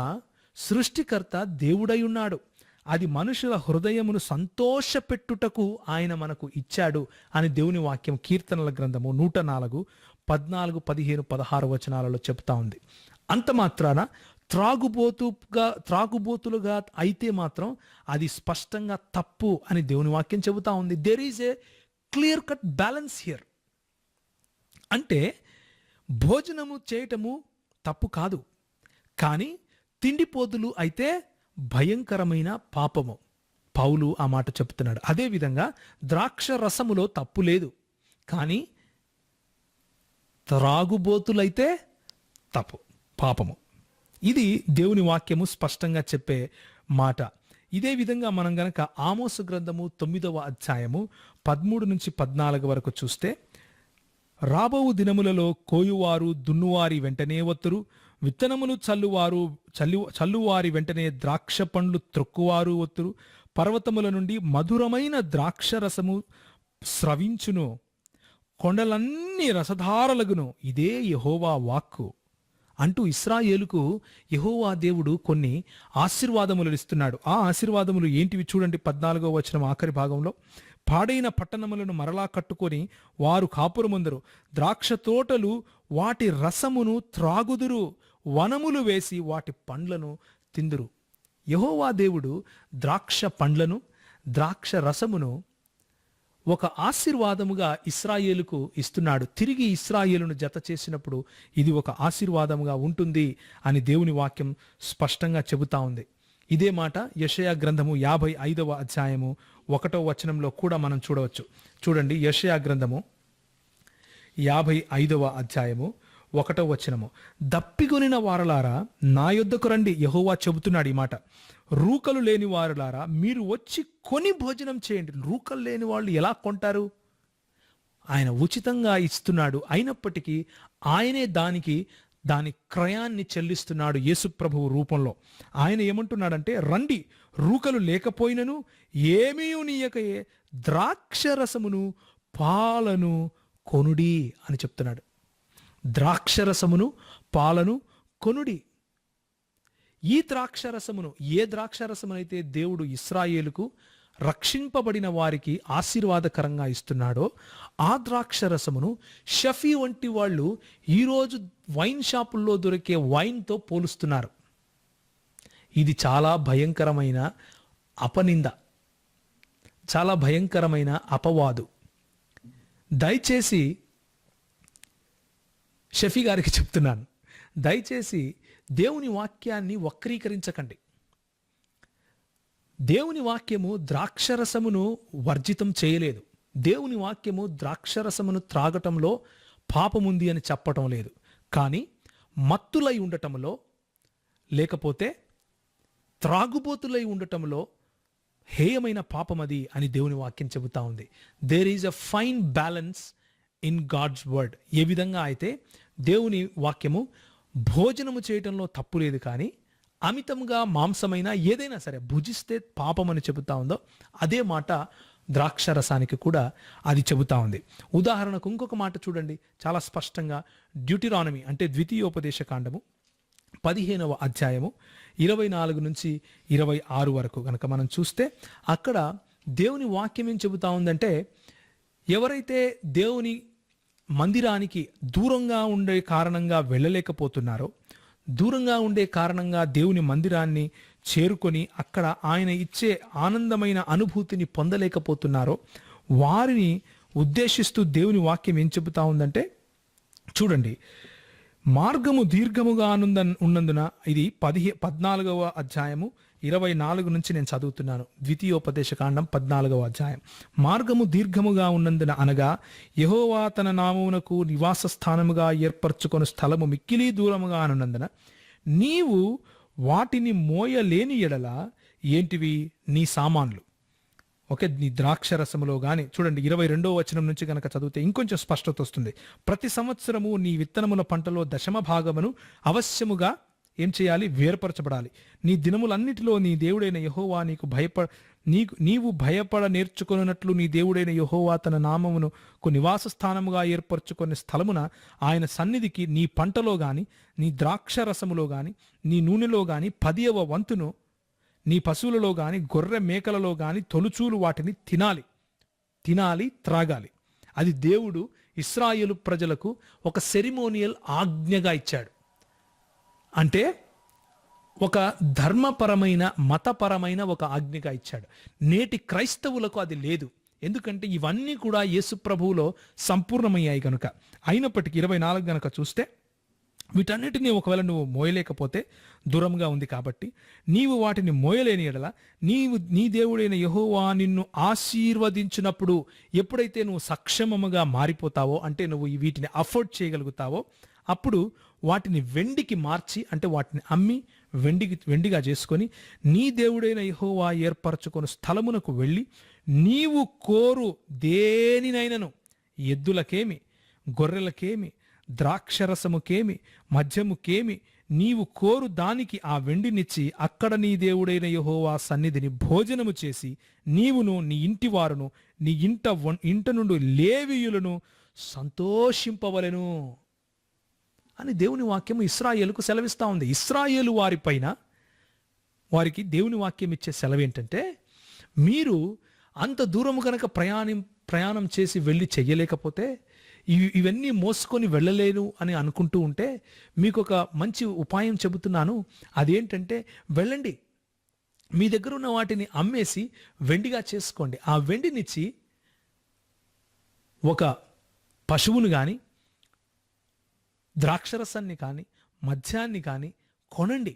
సృష్టికర్త దేవుడై ఉన్నాడు. అది మనుషుల హృదయమును సంతోషపెట్టుటకు ఆయన మనకు ఇచ్చాడు అని దేవుని వాక్యం కీర్తనల గ్రంథము 104, 14, 15, 16 వచనాలలో చెప్తా ఉంది. అంత మాత్రాన త్రాగుబోతులుగా అయితే మాత్రం అది స్పష్టంగా తప్పు అని దేవుని వాక్యం చెబుతా ఉంది. There is a clear cut balance here. అంటే భోజనము చేయటము తప్పు కాదు, కానీ తిండిపోతులు అయితే భయంకరమైన పాపము. పౌలు ఆ మాట చెప్తున్నాడు. అదేవిధంగా ద్రాక్ష రసములో తప్పు లేదు, కానీ త్రాగుబోతులైతే తప్పు, పాపము. ఇది దేవుని వాక్యము స్పష్టంగా చెప్పే మాట. ఇదే విధంగా మనం గనక ఆమోసు గ్రంథము 9వ అధ్యాయము 13 నుంచి 14 వరకు చూస్తే, రాబో దినములలో కోయువారు దున్నువారి వెంటనే వత్తురు, విత్తనములు చల్లువారి వెంటనే ద్రాక్ష పండ్లు త్రొక్కువారు వత్తురు, పర్వతముల నుండి మధురమైన ద్రాక్షరసము స్రవించును, కొండలన్నీ రసధారలగును, ఇదే యెహోవా వాక్కు అంటూ ఇశ్రాయేలుకు యెహోవా దేవుడు కొన్ని ఆశీర్వాదములు ఇస్తున్నాడు. ఆ ఆశీర్వాదములు ఏంటివి చూడండి, 14వ వచనం ఆఖరి భాగంలో. పాడైన పట్టణములను మరలా కట్టుకొని వారు కాపురముందరు, ద్రాక్ష తోటలు వాటి రసమును త్రాగుదురు, వనములు వేసి వాటి పండ్లను తిందురు. యెహోవా దేవుడు ద్రాక్ష పండ్లను, ద్రాక్ష రసమును ఒక ఆశీర్వాదముగా ఇశ్రాయేలుకు ఇస్తున్నాడు. తిరిగి ఇశ్రాయేలును జత చేసినప్పుడు ఇది ఒక ఆశీర్వాదముగా ఉంటుంది అని దేవుని వాక్యం స్పష్టంగా చెబుతా ఉంది. ఇదే మాట యెషయా గ్రంథము 55వ అధ్యాయము 1వ వచనంలో కూడా మనం చూడవచ్చు. చూడండి, యెషయా గ్రంథము 55వ అధ్యాయము 1వ వచనము. దప్పిగొనిన వారలారా నా యొద్దకు రండి, యెహోవా చెబుతున్నాడు ఈ మాట. రూకలు లేని వారులారా మీరు వచ్చి కొని భోజనం చేయండి. రూకలు లేని వాళ్ళు ఎలా కొంటారు? ఆయన ఉచితంగా ఇస్తున్నాడు, అయినప్పటికీ ఆయనే దాని క్రయాన్ని చెల్లిస్తున్నాడు యేసుప్రభువు రూపంలో. ఆయన ఏమంటున్నాడంటే, రండి, రూకలు లేకపోయినను ఏమీ నీయకయే ద్రాక్షరసమును పాలను కొనుడి అని చెప్తున్నాడు. ద్రాక్షరసమును పాలను కొనుడి. ఈ ద్రాక్షరసమును, ఏ ద్రాక్షరసమునైతే దేవుడు ఇశ్రాయేలుకు రక్షింపబడిన వారికి ఆశీర్వాదకరంగా ఇస్తున్నాడో ఆ ద్రాక్షరసమును షఫీ వంటి వాళ్ళు ఈరోజు వైన్ షాపుల్లో దొరికే వైన్తో పోలుస్తున్నారు. ఇది చాలా భయంకరమైన అపనింద, చాలా భయంకరమైన అపవాదు. దయచేసి షఫీ గారికి చెప్తున్నాను, దయచేసి దేవుని వాక్యాన్ని వక్రీకరించకండి. దేవుని వాక్యము ద్రాక్షరసమును వర్జితం చేయలేదు. దేవుని వాక్యము ద్రాక్షరసమును త్రాగటంలో పాపముంది అని చెప్పటం లేదు. కానీ మత్తులై ఉండటంలో, లేకపోతే త్రాగుబోతులై ఉండటంలో హేయమైన పాపం అది అని దేవుని వాక్యం చెబుతా ఉంది. There is a fine balance in God's word. ఏ విధంగా అయితే దేవుని వాక్యము భోజనము చేయటంలో తప్పు లేదు, కానీ అమితంగా మాంసమైన ఏదైనా సరే భుజిస్తే పాపం అని చెబుతా ఉందో అదే మాట ద్రాక్షరసానికి కూడా అది చెబుతా ఉంది. ఉదాహరణకు ఇంకొక మాట చూడండి, చాలా స్పష్టంగా డ్యూటిరానమీ అంటే ద్వితీయోపదేశ కాండము 15వ అధ్యాయము 24 నుంచి 26 వరకు కనుక మనం చూస్తే అక్కడ దేవుని వాక్యం ఏం చెబుతా ఉందంటే, ఎవరైతే దేవుని మందిరానికి దూరంగా ఉండే కారణంగా వెళ్ళలేకపోతున్నారో, దూరంగా ఉండే కారణంగా దేవుని మందిరాన్ని చేరుకొని అక్కడ ఆయన ఇచ్చే ఆనందమైన అనుభూతిని పొందలేకపోతున్నారో వారిని ఉద్దేశిస్తూ దేవుని వాక్యం ఏం చెబుతా ఉందంటే, చూడండి, మార్గము దీర్ఘముగా ఉన్నందున, ఇది 14వ అధ్యాయము 24 నుంచి నేను చదువుతున్నాను. ద్వితీయోపదేశ కాండం 14వ అధ్యాయం. మార్గము దీర్ఘముగా ఉన్నందున అనగా యెహోవా తన నామమునకు నివాస స్థానముగా ఏర్పరచుకొని స్థలము మిక్కిలి దూరముగా ఉన్నందున నీవు వాటిని మోయలేని ఎడల ఏంటివి? నీ సామాన్లు. ఓకే, నీ ద్రాక్షరసములో కానీ, చూడండి 22వ వచనం నుంచి కనుక చదివితే ఇంకొంచెం స్పష్టత వస్తుంది. ప్రతి సంవత్సరము నీ విత్తనముల పంటలో 10వ భాగమును అవశ్యముగా ఏం చేయాలి? వేర్పరచబడాలి. నీ దినములన్నిటిలో నీ దేవుడైన యెహోవా నీవు భయపడ నేర్చుకున్నట్లు నీ దేవుడైన యెహోవా తన నామమును నివాస స్థానముగా ఏర్పరచుకునే స్థలమున ఆయన సన్నిధికి నీ పంటలో గాని, నీ ద్రాక్షరసములో గాని, నీ నూనెలో గాని 10వ వంతును, నీ పశువులలో గాని గొర్రె మేకలలో గాని తొలుచూలు వాటిని తినాలి, త్రాగాలి. అది దేవుడు ఇశ్రాయేలు ప్రజలకు ఒక సెరిమోనియల్ ఆజ్ఞగా ఇచ్చాడు. అంటే ఒక ధర్మపరమైన మతపరమైన ఒక ఆజ్ఞగా ఇచ్చాడు. నేటి క్రైస్తవులకు అది లేదు. ఎందుకంటే ఇవన్నీ కూడా యేసు ప్రభువులో సంపూర్ణమయ్యాయి కనుక. అయినప్పటికీ 24 గనక చూస్తే, వీటన్నిటినీ ఒకవేళ నువ్వు మోయలేకపోతే, దూరంగా ఉంది కాబట్టి నీవు వాటిని మోయలేని ఎడల నీ దేవుడైన యెహోవా నిన్ను ఆశీర్వదించినప్పుడు, ఎప్పుడైతే నువ్వు సక్షమముగా మారిపోతావో, అంటే నువ్వు వీటిని అఫోర్డ్ చేయగలుగుతావో, అప్పుడు వాటిని వెండికి మార్చి, అంటే వాటిని అమ్మి వెండిగా చేసుకొని నీ దేవుడైన యెహోవా ఏర్పరచుకొని స్థలమునకు వెళ్ళి నీవు కోరు దేనినైనను, ఎద్దులకేమి, గొర్రెలకేమి, ద్రాక్షరసముకేమి, మద్యముకేమి, నీవు కోరు దానికి ఆ వెండినిచ్చి అక్కడ నీ దేవుడైన యెహోవా సన్నిధిని భోజనము చేసి నీవును నీ ఇంటి వారును నీ ఇంట నుండి లేవీయులను సంతోషింపవలెను అని దేవుని వాక్యము ఇశ్రాయేలుకు సెలవిస్తూ ఉంది. ఇశ్రాయేలు వారికి దేవుని వాక్యం ఇచ్చే సెలవు ఏంటంటే, మీరు అంత దూరము కనుక ప్రయాణం చేసి వెళ్ళి చెయ్యలేకపోతే, ఇవన్నీ మోసుకొని వెళ్ళలేను అని అనుకుంటూ ఉంటే, మీకు ఒక మంచి ఉపాయం చెబుతున్నాను. అదేంటంటే, వెళ్ళండి, మీ దగ్గర ఉన్న వాటిని అమ్మేసి వెండిగా చేసుకోండి. ఆ వెండినిచ్చి ఒక పశువును కానీ, ద్రాక్షరసాన్ని కానీ, మద్యాన్ని కానీ కొనండి.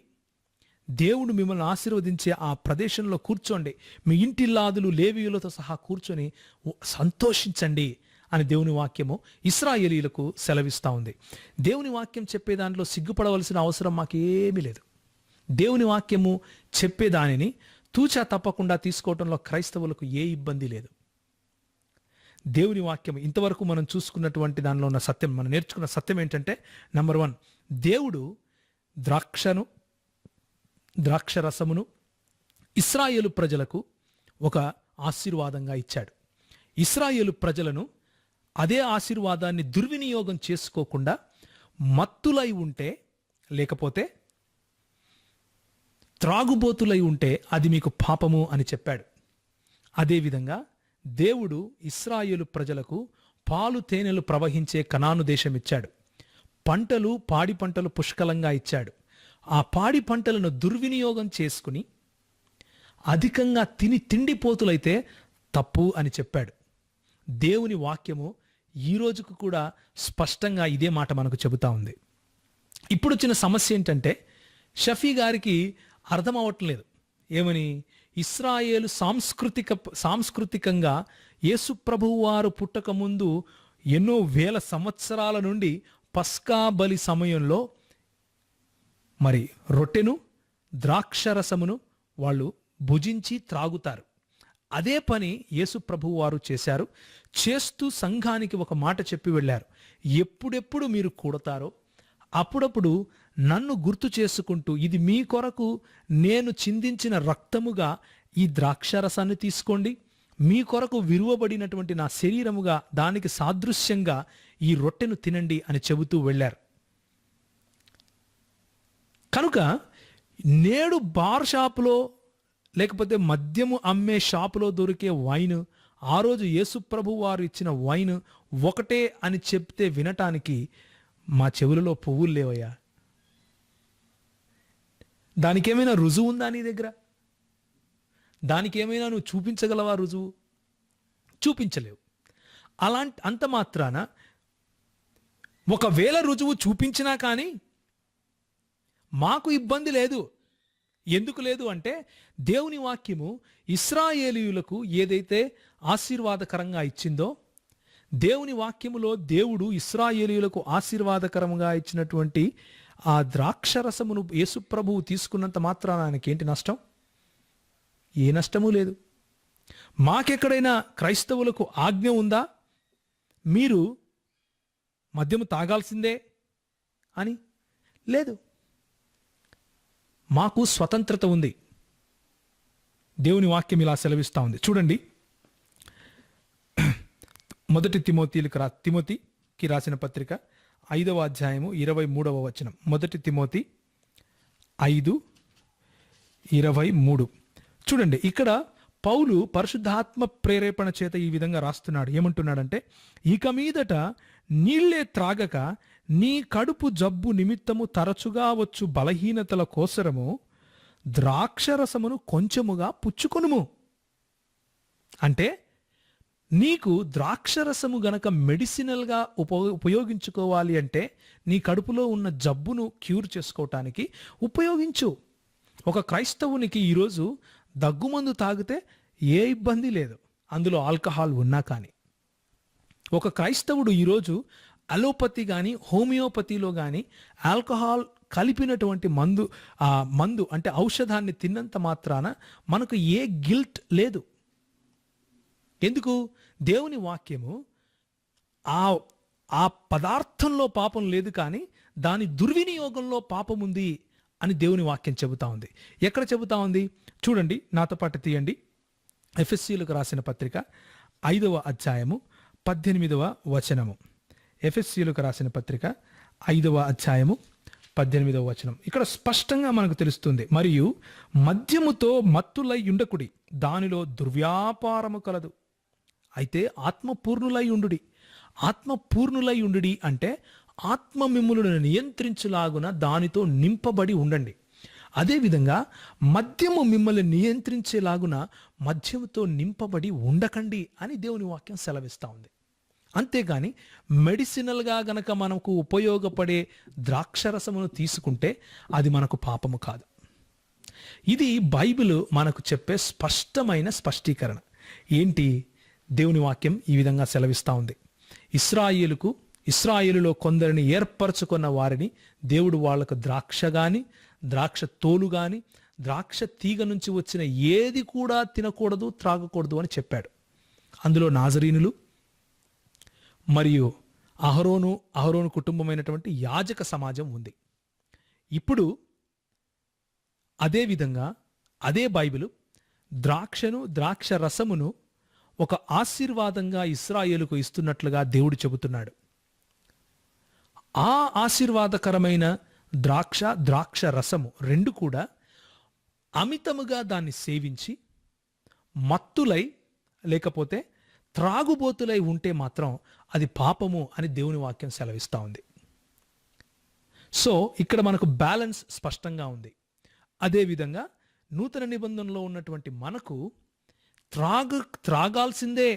దేవుడు మిమ్మల్ని ఆశీర్వదించే ఆ ప్రదేశంలో కూర్చోండి. మీ ఇంటిల్లాదులు లేవీయులతో సహా కూర్చొని సంతోషించండి అని దేవుని వాక్యము ఇశ్రాయేలీయులకు సెలవిస్తూ ఉంది. దేవుని వాక్యం చెప్పే దాంట్లో సిగ్గుపడవలసిన అవసరం మాకేమీ లేదు. దేవుని వాక్యము చెప్పేదానిని తూచా తప్పకుండా తీసుకోవడంలో క్రైస్తవులకు ఏ ఇబ్బంది లేదు. దేవుని వాక్యం ఇంతవరకు మనం చూసుకున్నటువంటి దానిలో ఉన్న సత్యం, మనం నేర్చుకున్న సత్యం ఏంటంటే, నెంబర్ 1, దేవుడు ద్రాక్షరసమును ఇశ్రాయేలు ప్రజలకు ఒక ఆశీర్వాదంగా ఇచ్చాడు. ఇశ్రాయేలు ప్రజలను అదే ఆశీర్వాదాన్ని దుర్వినియోగం చేసుకోకుండా మత్తులై ఉంటే, లేకపోతే త్రాగుబోతులై ఉంటే అది మీకు పాపము అని చెప్పాడు. అదేవిధంగా దేవుడు ఇశ్రాయేలు ప్రజలకు పాలు తేనెలు ప్రవహించే కనాను దేశం ఇచ్చాడు. పాడి పంటలు పుష్కలంగా ఇచ్చాడు. ఆ పాడి పంటలను దుర్వినియోగం చేసుకుని అధికంగా తిండిపోతులైతే తప్పు అని చెప్పాడు. దేవుని వాక్యము ఈ రోజుకు కూడా స్పష్టంగా ఇదే మాట మనకు చెబుతా ఉంది. ఇప్పుడు వచ్చిన సమస్య ఏంటంటే, షఫీ గారికి అర్థం అవ్వట్లేదు. ఏమని? ఇశ్రాయేలు సాంస్కృతికంగా యేసు ప్రభువు వారు పుట్టక ముందు ఎన్నో వేల సంవత్సరాల నుండి పస్కా బలి సమయంలో మరి రొట్టెను ద్రాక్షరసమును వాళ్ళు భుజించి త్రాగుతారు. అదే పని యేసు ప్రభువు వారు చేశారు. చేస్తూ సంఘానికి ఒక మాట చెప్పి వెళ్ళారు. ఎప్పుడెప్పుడు మీరు కూడతారో అప్పుడప్పుడు నన్ను గుర్తు చేసుకుంటూ, ఇది మీ కొరకు నేను చిందించిన రక్తముగా ఈ ద్రాక్షారసాన్ని తీసుకోండి, మీ కొరకు విరువబడినటువంటి నా శరీరముగా దానికి సాదృశ్యంగా ఈ రొట్టెను తినండి అని చెబుతూ వెళ్ళారు. కనుక నేడు బార్ షాపులో లేకపోతే మద్యము అమ్మే షాపులో దొరికే వైన్, ఆ రోజు యేసుప్రభు వారు ఇచ్చిన వైన్ ఒకటే అని చెప్తే వినటానికి మా చెవులలో పువ్వులు లేవయ్యా. దానికేమైనా రుజువు ఉందా నీ దగ్గర? దానికేమైనా నువ్వు చూపించగలవా రుజువు? చూపించలేవు. అంత మాత్రాన ఒకవేళ రుజువు చూపించినా కానీ మాకు ఇబ్బంది లేదు. ఎందుకు లేదు అంటే, దేవుని వాక్యము ఇశ్రాయేలీయులకు ఏదైతే ఆశీర్వాదకరంగా ఇచ్చిందో, దేవుని వాక్యములో దేవుడు ఇశ్రాయేలీయులకు ఆశీర్వాదకరంగా ఇచ్చినటువంటి ఆ ద్రాక్షరసమును యేసుప్రభువు తీసుకున్నంత మాత్రాన ఆయనకేంటి నష్టం? ఏ నష్టము లేదు. మాకెక్కడైనా క్రైస్తవులకు ఆజ్ఞ ఉందా మీరు మద్యము తాగాల్సిందే అని? లేదు. మాకు స్వతంత్రత ఉంది. దేవుని వాక్యం ఇలా సెలవిస్తా ఉంది. చూడండి, మొదటి తిమోతికి రాసిన పత్రిక 5వ అధ్యాయము 23వ వచనం. మొదటి తిమోతి 5:23. చూడండి, ఇక్కడ పౌలు పరిశుద్ధాత్మ ప్రేరేపణ చేత ఈ విధంగా రాస్తున్నాడు. ఏమంటున్నాడంటే, ఇక మీదట నీళ్లే త్రాగక నీ కడుపు జబ్బు నిమిత్తము తరచుగా వచ్చు బలహీనతల కోసరము ద్రాక్షరసమును కొంచెముగా పుచ్చుకొనుము. అంటే నీకు ద్రాక్షరసము గనక మెడిసినల్గా ఉపయోగించుకోవాలి అంటే, నీ కడుపులో ఉన్న జబ్బును క్యూర్ చేసుకోవటానికి ఉపయోగించు. ఒక క్రైస్తవునికి ఈరోజు దగ్గుమందు తాగితే ఏ ఇబ్బంది లేదు, అందులో ఆల్కహాల్ ఉన్నా కానీ. ఒక క్రైస్తవుడు ఈరోజు అలోపతి కానీ హోమియోపతిలో కానీ ఆల్కహాల్ కలిపినటువంటి మందు అంటే ఔషధాన్ని తిన్నంత మాత్రాన మనకు ఏ గిల్ట్ లేదు. ఎందుకు? దేవుని వాక్యము ఆ పదార్థంలో పాపం లేదు, కానీ దాని దుర్వినియోగంలో పాపం ఉంది అని దేవుని వాక్యం చెబుతా ఉంది. ఎక్కడ చెబుతా ఉంది? చూడండి, నాతో పాటు తీయండి. ఎఫెసీయులకు రాసిన పత్రిక 5వ అధ్యాయము 18వ వచనము. ఎఫెసీయులకు రాసిన పత్రిక 5వ అధ్యాయము 18వ వచనం. ఇక్కడ స్పష్టంగా మనకు తెలుస్తుంది, మరియు మద్యముతో మత్తులై ఉండకుడి, దానిలో దుర్వ్యాపారము కలదు, అయితే ఆత్మపూర్ణులై ఉండుడి. ఆత్మపూర్ణులై ఉండుడి అంటే ఆత్మ మిమ్ములను నియంత్రించులాగున దానితో నింపబడి ఉండండి. అదేవిధంగా మద్యము మిమ్మల్ని నియంత్రించేలాగున మద్యముతో నింపబడి ఉండకండి అని దేవుని వాక్యం సెలవిస్తూ ఉంది. అంతేగాని మెడిసినల్గా గనక మనకు ఉపయోగపడే ద్రాక్షరసమును తీసుకుంటే అది మనకు పాపము కాదు. ఇది బైబిల్ మనకు చెప్పే స్పష్టమైన స్పష్టీకరణ. ఏంటి? దేవుని వాక్యం ఈ విధంగా సెలవిస్తూ ఉంది. ఇశ్రాయేలులో కొందరిని ఏర్పరచుకున్న వారిని దేవుడు వాళ్లకు ద్రాక్ష గాని, ద్రాక్ష తోలు గాని, ద్రాక్ష తీగ నుంచి వచ్చిన ఏది కూడా తినకూడదు, త్రాగకూడదు అని చెప్పాడు. అందులో నాజరీనులు మరియు అహరోను కుటుంబమైనటువంటి యాజక సమాజం ఉంది. ఇప్పుడు అదేవిధంగా అదే బైబిలు ద్రాక్ష రసమును ఒక ఆశీర్వాదంగా ఇశ్రాయేలుకు ఇస్తున్నట్లుగా దేవుడు చెబుతున్నాడు. ఆ ఆశీర్వాదకరమైన ద్రాక్ష రసము రెండు కూడా అమితముగా దాన్ని సేవించి మత్తులై లేకపోతే త్రాగుబోతులై ఉంటే మాత్రం అది పాపము అని దేవుని వాక్యం సెలవిస్తూ ఉంది. సో ఇక్కడ మనకు బ్యాలెన్స్ స్పష్టంగా ఉంది. అదేవిధంగా నూతన నిబంధనలో ఉన్నటువంటి మనకు త్రాగాల్సిందే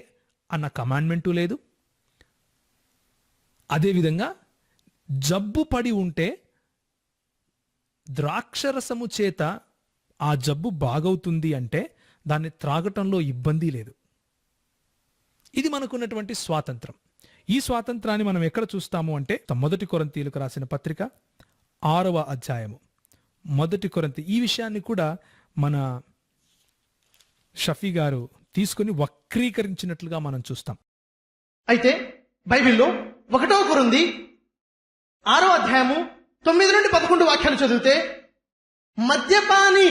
అన్న కమాండ్మెంటు లేదు. అదేవిధంగా జబ్బు పడి ఉంటే ద్రాక్షరసము చేత ఆ జబ్బు బాగవుతుంది అంటే దాన్ని త్రాగటంలో ఇబ్బంది లేదు. ఇది మనకున్నటువంటి స్వాతంత్రం. ఈ స్వాతంత్రాన్ని మనం ఎక్కడ చూస్తాము అంటే మొదటి కొరింథీయులకు రాసిన పత్రిక 6వ అధ్యాయము. మొదటి కొరింథీ, ఈ విషయాన్ని కూడా మన షఫీ గారు తీసుకొని వక్రీకరించినట్లుగా మనం చూస్తాం. అయితే బైబిల్లో 1 కొరింథీ 6వ అధ్యాయము 9 నుండి 11 వాక్యాలు చదివితే, మద్యపాని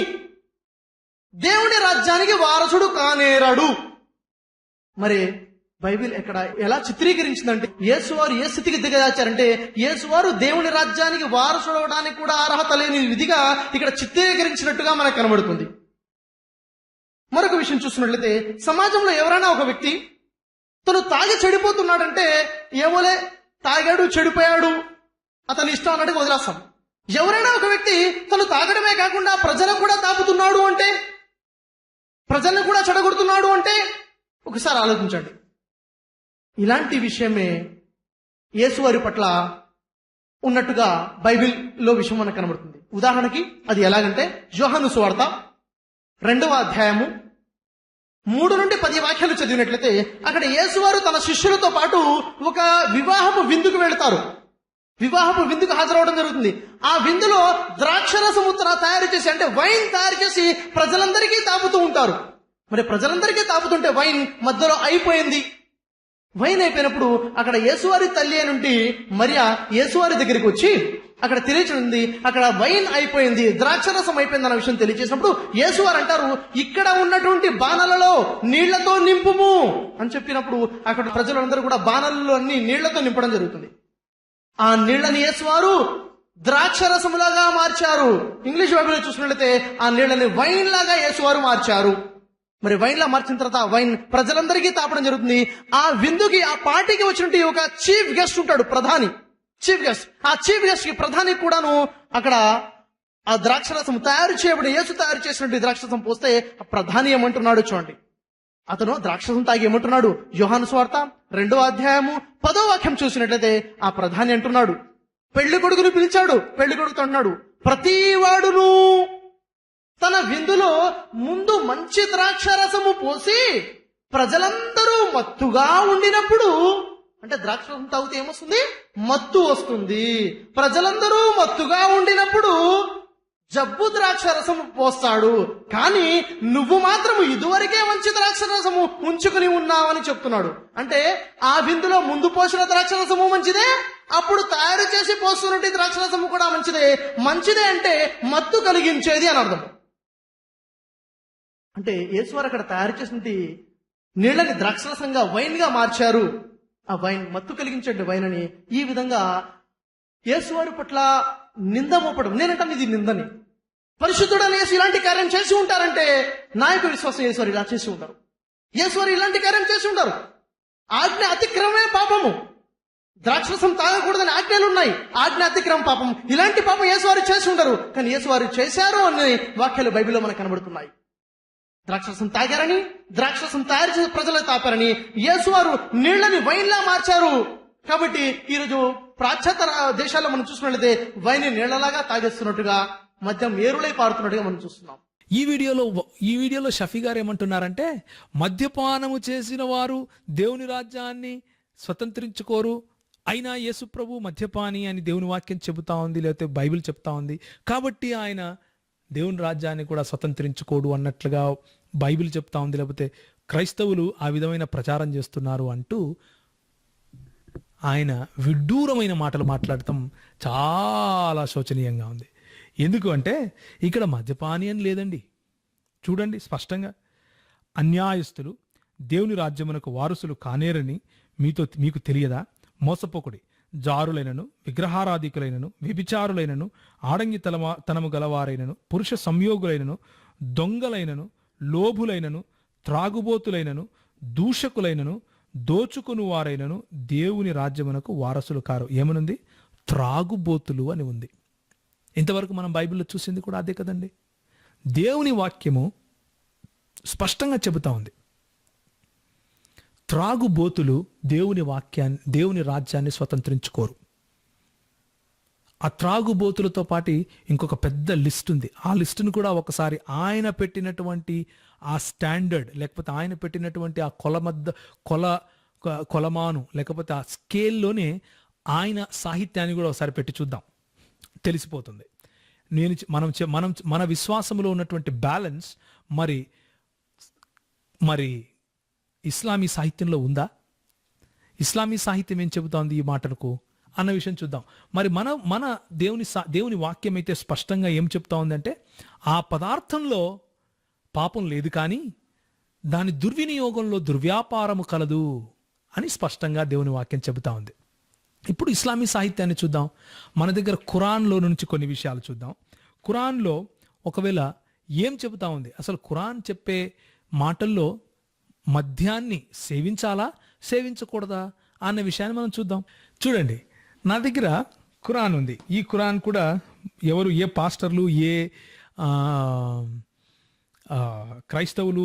దేవుని రాజ్యానికి వారసుడు కానేరడు. మరి బైబిల్ ఇక్కడ ఎలా చిత్రీకరించిందంటే, యేసువారు ఏ స్థితికి దిగజాచారంటే, యేసువారు దేవుని రాజ్యానికి వారసుడు అవడానికి కూడా అర్హత లేని విధిగా ఇక్కడ చిత్రీకరించినట్టుగా మనకు కనబడుతుంది. మరొక విషయం చూస్తున్నట్లయితే, సమాజంలో ఎవరైనా ఒక వ్యక్తి తను తాగి చెడిపోతున్నాడంటే, ఏమోలే తాగాడు చెడిపోయాడు అతని ఇష్టం అన్నట్టుగా వదిలేస్తాం. ఎవరైనా ఒక వ్యక్తి తను తాగడమే కాకుండా ప్రజలకు కూడా తాపుతున్నాడు అంటే, ప్రజలను కూడా చెడగొడుతున్నాడు అంటే, ఒకసారి ఆలోచించండి. ఇలాంటి విషయమే యేసువారి పట్ల ఉన్నట్టుగా బైబిల్లో విషయం మనకు కనబడుతుంది. ఉదాహరణకి అది ఎలాగంటే, యోహాను సువార్త 2వ అధ్యాయము 3 నుండి 10 వాక్యాలు చదివినట్లయితే, అక్కడ యేసువారు తన శిష్యులతో పాటు ఒక వివాహపు విందుకు వెళతారు. వివాహపు విందుకు హాజరవడం జరుగుతుంది. ఆ విందులో ద్రాక్షరసము తయారు చేసి, అంటే వైన్ తయారు చేసి ప్రజలందరికీ తాపుతూ ఉంటారు. మరి ప్రజలందరికీ తాపుతుంటే వైన్ మధ్యలో అయిపోయింది. వైన్ అయిపోయినప్పుడు అక్కడ యేసువారి తల్లి నుండి మరియా యేసువారి దగ్గరికి వచ్చి అక్కడ తెలియచేది, అక్కడ వైన్ అయిపోయింది, ద్రాక్షరసం అయిపోయింది అన్న విషయం తెలియజేసినప్పుడు యేసువారు అంటారు, ఇక్కడ ఉన్నటువంటి బాణలలో నీళ్లతో నింపుము అని చెప్పినప్పుడు అక్కడ ప్రజలందరూ కూడా బాణలలో అన్ని నీళ్లతో నింపడం జరుగుతుంది. ఆ నీళ్లని యేసువారు ద్రాక్షరసములాగా మార్చారు. ఇంగ్లీష్ బైబిల్లో చూసినట్లయితే ఆ నీళ్లని వైన్ లాగా యేసువారు మార్చారు. మరి వైన్ లా మార్చిన తర్వాత ఆ వైన్ ప్రజలందరికీ తాపడం జరుగుతుంది. ఆ విందుకి, ఆ పార్టీకి వచ్చినట్టు ఒక చీఫ్ గెస్ట్ ఉంటాడు, ప్రధాని, చీఫ్ గెస్ట్. ఆ చీఫ్ గెస్ట్ కి ప్రధాని కూడాను అక్కడ ఆ ద్రాక్షరసం తయారు చేయబడి యేసు తయారు చేసినట్టు ద్రాక్షరసం పోస్తే ఆ ప్రధాని ఏమంటున్నాడు చూడండి. అతను ద్రాక్షరసం తాగి ఏమంటున్నాడు? యోహాను సువార్త 2వ అధ్యాయము 10వ వాక్యం చూసినట్లయితే ఆ ప్రధాని అంటున్నాడు, పెళ్లి కొడుకును పిలిచాడు. పెళ్లి కొడుకుతో అంటున్నాడు, ప్రతి వాడును తన విందులో ముందు మంచి ద్రాక్షరసము పోసి ప్రజలందరూ మత్తుగా ఉండినప్పుడు, అంటే ద్రాక్షరసం తాగితే ఏమొస్తుంది? మత్తు వస్తుంది. ప్రజలందరూ మత్తుగా ఉండినప్పుడు జబ్బు ద్రాక్షరసము పోస్తాడు. కానీ నువ్వు మాత్రము ఇదివరకే మంచి ద్రాక్షరసము ఉంచుకుని ఉన్నావని చెప్తున్నాడు. అంటే ఆ విందులో ముందు పోసిన ద్రాక్షరసము మంచిదే, అప్పుడు తయారు చేసి పోస్తున్నట్టు ద్రాక్షరసము కూడా మంచిదే. మంచిదే అంటే మత్తు కలిగించేది అని అర్థం. అంటే యేసువారు అక్కడ తయారు చేసినటువంటి నీళ్ళని ద్రాక్షరసంగా వైన్ గా మార్చారు. ఆ వైన్ మత్తు కలిగించే వైన్ అని ఈ విధంగా యేసువారి పట్ల నింద మోపడం. నేనంటాను ఇది నిందని. పరిశుద్ధుడని యేసు ఇలాంటి కార్యం చేసి ఉంటారంటే నా యొక్క విశ్వాసం యేసువారు ఇలా చేసి ఉంటారు. యేసువారు ఇలాంటి కార్యం చేసి ఉంటారు. ఆజ్ఞ అతిక్రమమే పాపము. ద్రాక్షరసం తాగకూడదని ఆజ్ఞలు ఉన్నాయి, ఆజ్ఞ అతిక్రమం పాపం. ఇలాంటి పాపం యేసువారు చేసి ఉండరు, కానీ యేసువారు చేశారు అనే వాక్యాలు బైబిల్లో మనకు కనబడుతున్నాయి. ద్రాక్షరసం తాగారని, ద్రాక్షరసం తయారు చేసి ప్రజలకు తాపారని యేసువారు నీళ్లని వైన్లా మార్చారు. కాబట్టి ఈరోజు పాశ్చాత్య దేశాల్లో మనం చూసినట్లయితే వైన్ నీళ్లలాగా తాగేస్తున్నట్టుగా, మద్యం ఏరులై పారుతున్నట్టుగా మనం చూస్తున్నాం. ఈ వీడియోలో షఫీ గారు ఏమంటున్నారంటే, మద్యపానము చేసిన వారు దేవుని రాజ్యాన్ని స్వతంత్రించుకోరు, అయినా యేసు ప్రభు మద్యపాని అని దేవుని వాక్యం చెబుతా ఉంది, లేకపోతే బైబిల్ చెప్తా ఉంది, కాబట్టి ఆయన దేవుని రాజ్యాన్ని కూడా స్వతంత్రించుకోడు అన్నట్లుగా బైబిల్ చెప్తా ఉంది, లేకపోతే క్రైస్తవులు ఆ విధమైన ప్రచారం చేస్తున్నారు అంటూ ఆయన విడ్డూరమైన మాటలు మాట్లాడటం చాలా శోచనీయంగా ఉంది. ఎందుకు అంటే ఇక్కడ మద్యపాని అని లేదండి. చూడండి స్పష్టంగా, అన్యాయస్తులు దేవుని రాజ్యమునకు వారసులు కానేరని మీకు తెలియదా? మోసపోకుడి, జారులైనను, విగ్రహారాధికులైనను, వ్యభిచారులైనను, ఆడంగి తనము గలవారైనను, పురుష సంయోగులైనను, దొంగలైనను, లోభులైనను, త్రాగుబోతులైనను, దూషకులైనను, దోచుకుని వారైనను దేవుని రాజ్యమునకు వారసులు కారు. ఏమనుంది? త్రాగుబోతులు అని ఉంది. ఇంతవరకు మనం బైబిల్లో చూసింది కూడా అదే కదండి. దేవుని వాక్యము స్పష్టంగా చెబుతా ఉంది, త్రాగుబోతులు దేవుని రాజ్యాన్ని స్వతంత్రించుకోరు. ఆ త్రాగుబోతులతో పాటు ఇంకొక పెద్ద లిస్ట్ ఉంది. ఆ లిస్టును కూడా ఒకసారి ఆయన పెట్టినటువంటి ఆ స్టాండర్డ్, లేకపోతే ఆయన పెట్టినటువంటి ఆ కొలమాను, లేకపోతే ఆ స్కేల్లోనే ఆయన సాహిత్యాన్ని కూడా ఒకసారి పెట్టి చూద్దాం, తెలిసిపోతుంది. మన విశ్వాసంలో ఉన్నటువంటి బ్యాలెన్స్ మరి మరి ఇస్లామీ సాహిత్యంలో ఉందా? ఇస్లామీ సాహిత్యం ఏం చెబుతోంది ఈ మాటలకు అన్న విషయం చూద్దాం. మరి మన దేవుని వాక్యం అయితే స్పష్టంగా ఏం చెప్తా ఉందంటే, ఆ పదార్థంలో పాపం లేదు, కానీ దాని దుర్వినియోగంలో దుర్వ్యాపారము కలదు అని స్పష్టంగా దేవుని వాక్యం చెబుతా ఉంది. ఇప్పుడు ఇస్లామీ సాహిత్యాన్ని చూద్దాం. మన దగ్గర ఖురాన్లో నుంచి కొన్ని విషయాలు చూద్దాం. ఖురాన్లో ఒకవేళ ఏం చెబుతా ఉంది, అసలు ఖురాన్ చెప్పే మాటల్లో మద్యాన్ని సేవించాలా సేవించకూడదా అన్న విషయాన్ని మనం చూద్దాం. చూడండి, నా దగ్గర ఖురాన్ ఉంది. ఈ ఖురాన్ కూడా ఎవరు, ఏ పాస్టర్లు, ఏ క్రైస్తవులు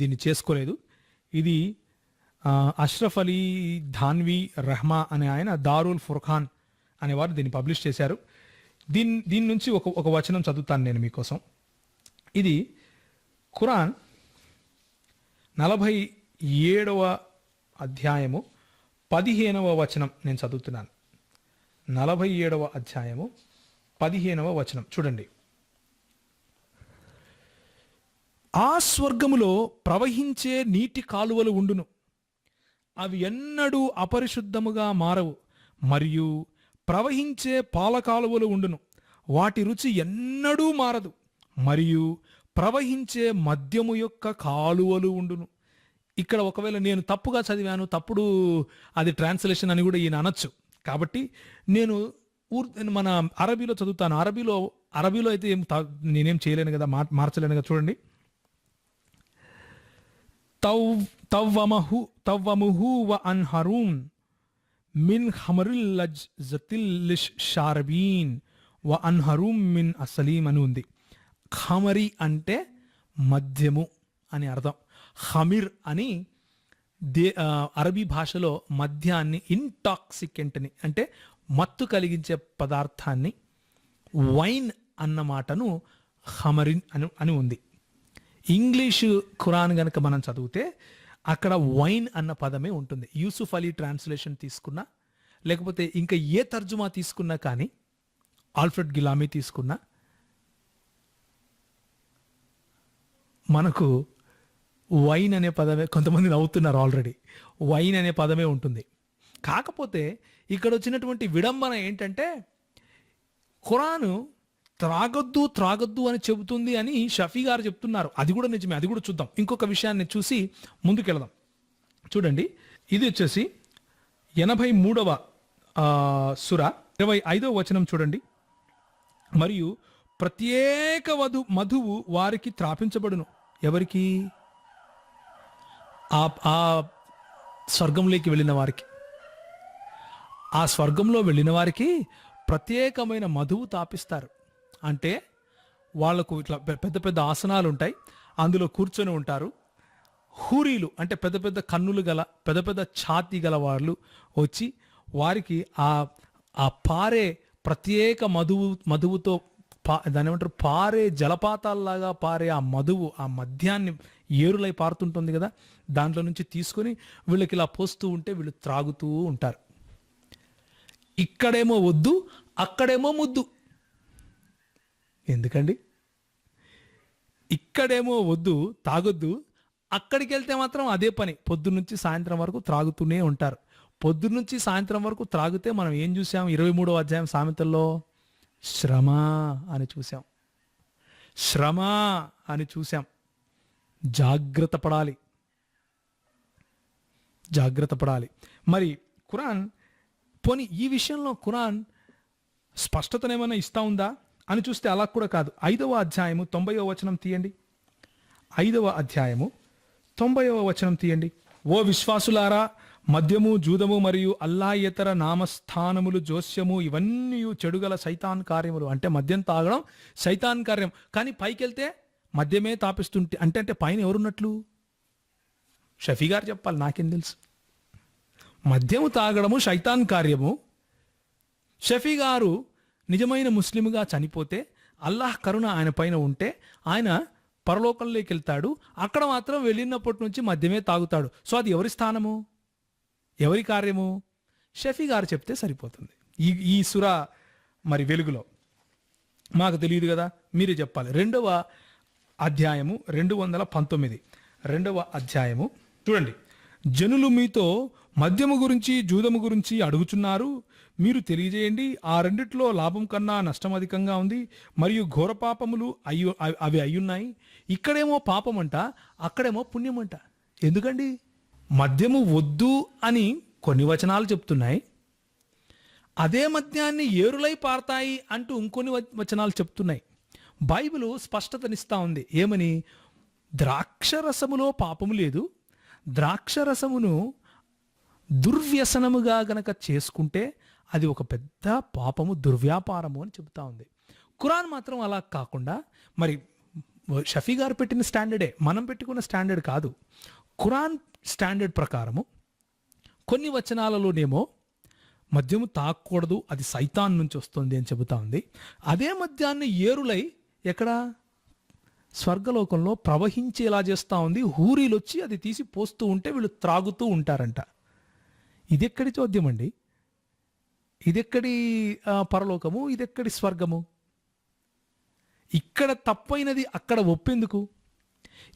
దీన్ని చేసుకోలేదు. ఇది అష్రఫ్ అలీ ధాన్వి రెహ్మా అనే ఆయన దారుల్ ఫుర్ఖాన్ అనేవారు దీన్ని పబ్లిష్ చేశారు. దీని నుంచి ఒక వచనం చదువుతాను నేను మీకోసం. ఇది ఖురాన్ 47వ అధ్యాయము 15వ వచనం నేను చదువుతున్నాను. 47వ అధ్యాయము 15వ వచనం చూడండి. ఆ స్వర్గములో ప్రవహించే నీటి కాలువలు ఉండును, అవి ఎన్నడూ అపరిశుద్ధముగా మారవు. మరియు ప్రవహించే పాల కాలువలు ఉండును, వాటి రుచి ఎన్నడూ మారదు. మరియు ప్రవహించే మద్యము యొక్క కాలువలు ఉండును. ఇక్కడ ఒకవేళ నేను తప్పుగా చదివాను, తప్పుడు అది ట్రాన్స్లేషన్ అని కూడా ఈయన అనొచ్చు. కాబట్టి నేను మన అరబీలో చదువుతాను. అరబీలో అయితే నేనేం చేయలేను కదా, మార్చలేను కదా. చూడండి, తవ్వముహు వ అన్హరూన్ మిన్ ఖమరిల్ లజ్జతిల్ లిషారబీన్ వ అన్హరూమ్ మిన్ అసలీం అని ఉంది. ఖమరి అంటే మద్యము అని అర్థం. ఖమిర్ అని అరబీ భాషలో మద్యాన్ని, ఇంటాక్సికెంట్ని అంటే మత్తు కలిగించే పదార్థాన్ని, వైన్ అన్న మాటను ఖమరిన్ అని ఉంది. ఇంగ్లీషు ఖురాన్ గనక మనం చదివితే అక్కడ వైన్ అన్న పదమే ఉంటుంది. యూసుఫ్ అలీ ట్రాన్స్లేషన్ తీసుకున్నా, లేకపోతే ఇంకా ఏ తర్జుమా తీసుకున్నా, కానీ ఆల్ఫ్రెడ్ గిలామీ తీసుకున్నా, మనకు వైన్ అనే పదమే, కొంతమంది నవ్వుతున్నారు ఆల్రెడీ, వైన్ అనే పదమే ఉంటుంది. కాకపోతే ఇక్కడ వచ్చినటువంటి విడంబన ఏంటంటే, ఖురాను త్రాగొద్దు అని చెబుతుంది అని షఫీ గారు చెప్తున్నారు. అది కూడా నిజమే, అది కూడా చూద్దాం. ఇంకొక విషయాన్ని చూసి ముందుకెళదాం. చూడండి, ఇది వచ్చేసి 83వ సుర 25వ వచనం చూడండి. మరియు ప్రత్యేక మధువు వారికి త్రాపించబడును. ఎవరికి? ఆ స్వర్గంలోకి వెళ్ళిన వారికి. ఆ స్వర్గంలో వెళ్ళిన వారికి ప్రత్యేకమైన మధువు తాపిస్తారు. అంటే వాళ్లకు ఇట్లా పెద్ద పెద్ద ఆసనాలు ఉంటాయి, అందులో కూర్చొని ఉంటారు. హూరీలు అంటే పెద్ద పెద్ద కన్నులు గల, పెద్ద పెద్ద ఛాతీ గల వాళ్ళు వచ్చి వారికి ఆ పారే ప్రత్యేక మధువుతో దాని ఏమంటారు, పారే జలపాతాల్లాగా పారే ఆ మధువు, ఆ మద్యాన్ని ఏరులై పారుతుంటుంది కదా, దాంట్లో నుంచి తీసుకొని వీళ్ళకి ఇలా పోస్తూ ఉంటే వీళ్ళు త్రాగుతూ ఉంటారు. ఇక్కడేమో వద్దు, అక్కడేమో ముద్దు. ఎందుకండి? ఇక్కడేమో వద్దు, తాగొద్దు, అక్కడికి వెళ్తే మాత్రం అదే పని, పొద్దున్నుంచి సాయంత్రం వరకు త్రాగుతూనే ఉంటారు. పొద్దున్నుంచి సాయంత్రం వరకు త్రాగితే మనం ఏం చూసాం? 23వ అధ్యాయం సామెతల్లో శ్రమ అని చూసాం. శ్రమ అని చూసాం. జాగ్రత్త పడాలి. మరి ఖురాన్ పోనీ ఈ విషయంలో ఖురాన్ స్పష్టతనేమైనా ఇస్తా ఉందా అని చూస్తే అలా కూడా కాదు. 5వ అధ్యాయము 90వ వచనం తీయండి. 5వ అధ్యాయము 90వ వచనం తీయండి. ఓ విశ్వాసులారా, మద్యము, జూదము మరియు అల్లాయేతర నామస్థానములు, జోస్యము ఇవన్నీ చెడుగల సైతాన్ కార్యములు. అంటే మద్యం తాగడం సైతాన్ కార్యం. కానీ పైకి వెళ్తే మద్యమే తాపిస్తుంటే అంటే పైన ఎవరున్నట్లు? షఫీ గారు చెప్పాలి, నాకేం తెలుసు. మద్యము తాగడము శైతాన్ కార్యము. షఫీ గారు నిజమైన ముస్లింగా చనిపోతే, అల్లాహ్ కరుణ ఆయన పైన ఉంటే ఆయన పరలోకంలోకి వెళ్తాడు. అక్కడ మాత్రం వెళ్ళినప్పటి నుంచి మద్యమే తాగుతాడు. సో అది ఎవరి స్థానము, ఎవరి కార్యము? షఫీ గారు చెప్తే సరిపోతుంది. ఈ సుర మరి వెలుగులో మాకు తెలియదు కదా, మీరే చెప్పాలి. 2వ అధ్యాయము 219. 2వ అధ్యాయము చూడండి. జనులు మీతో మద్యము గురించి జూదము గురించి అడుగుచున్నారు, మీరు తెలియజేయండి. ఆ రెండిట్లో లాభం కన్నా నష్టం అధికంగా ఉంది, మరియు ఘోర పాపములు అవి అయ్యున్నాయి. ఇక్కడేమో పాపమంట, అక్కడేమో పుణ్యమంట. ఎందుకండి? మద్యము వద్దు అని కొన్ని వచనాలు చెప్తున్నాయి, అదే మద్యాన్ని ఏరులై పారతాయి అంటూ ఇంకొన్ని వచనాలు చెప్తున్నాయి. బైబిల్ స్పష్టతనిస్తా ఉంది. ఏమని? ద్రాక్షరసములో పాపము లేదు, ద్రాక్షరసమును దుర్వ్యసనముగా గనక చేసుకుంటే అది ఒక పెద్ద పాపము, దుర్వ్యాపారము అని చెబుతా ఉంది. ఖురాన్ మాత్రం అలా కాకుండా, మరి షఫీ గారు పెట్టిన స్టాండర్డే, మనం పెట్టుకున్న స్టాండర్డ్ కాదు. ఖురాన్ స్టాండర్డ్ ప్రకారము కొన్ని వచనాలలోనేమో మద్యము తాగకూడదు, అది సైతాన్ నుంచి వస్తుంది అని చెబుతా ఉంది. అదే మద్యాన్ని ఏరులై ఎక్కడ? స్వర్గలోకంలో ప్రవహించేలా చేస్తూ ఉంది. హూరీలు వచ్చి అది తీసి పోస్తూ ఉంటే వీళ్ళు త్రాగుతూ ఉంటారంట. ఇదెక్కడి చోద్యం అండి? ఇదెక్కడి పరలోకము? ఇదెక్కడి స్వర్గము? ఇక్కడ తప్పైనది అక్కడ ఒప్పెందుకు?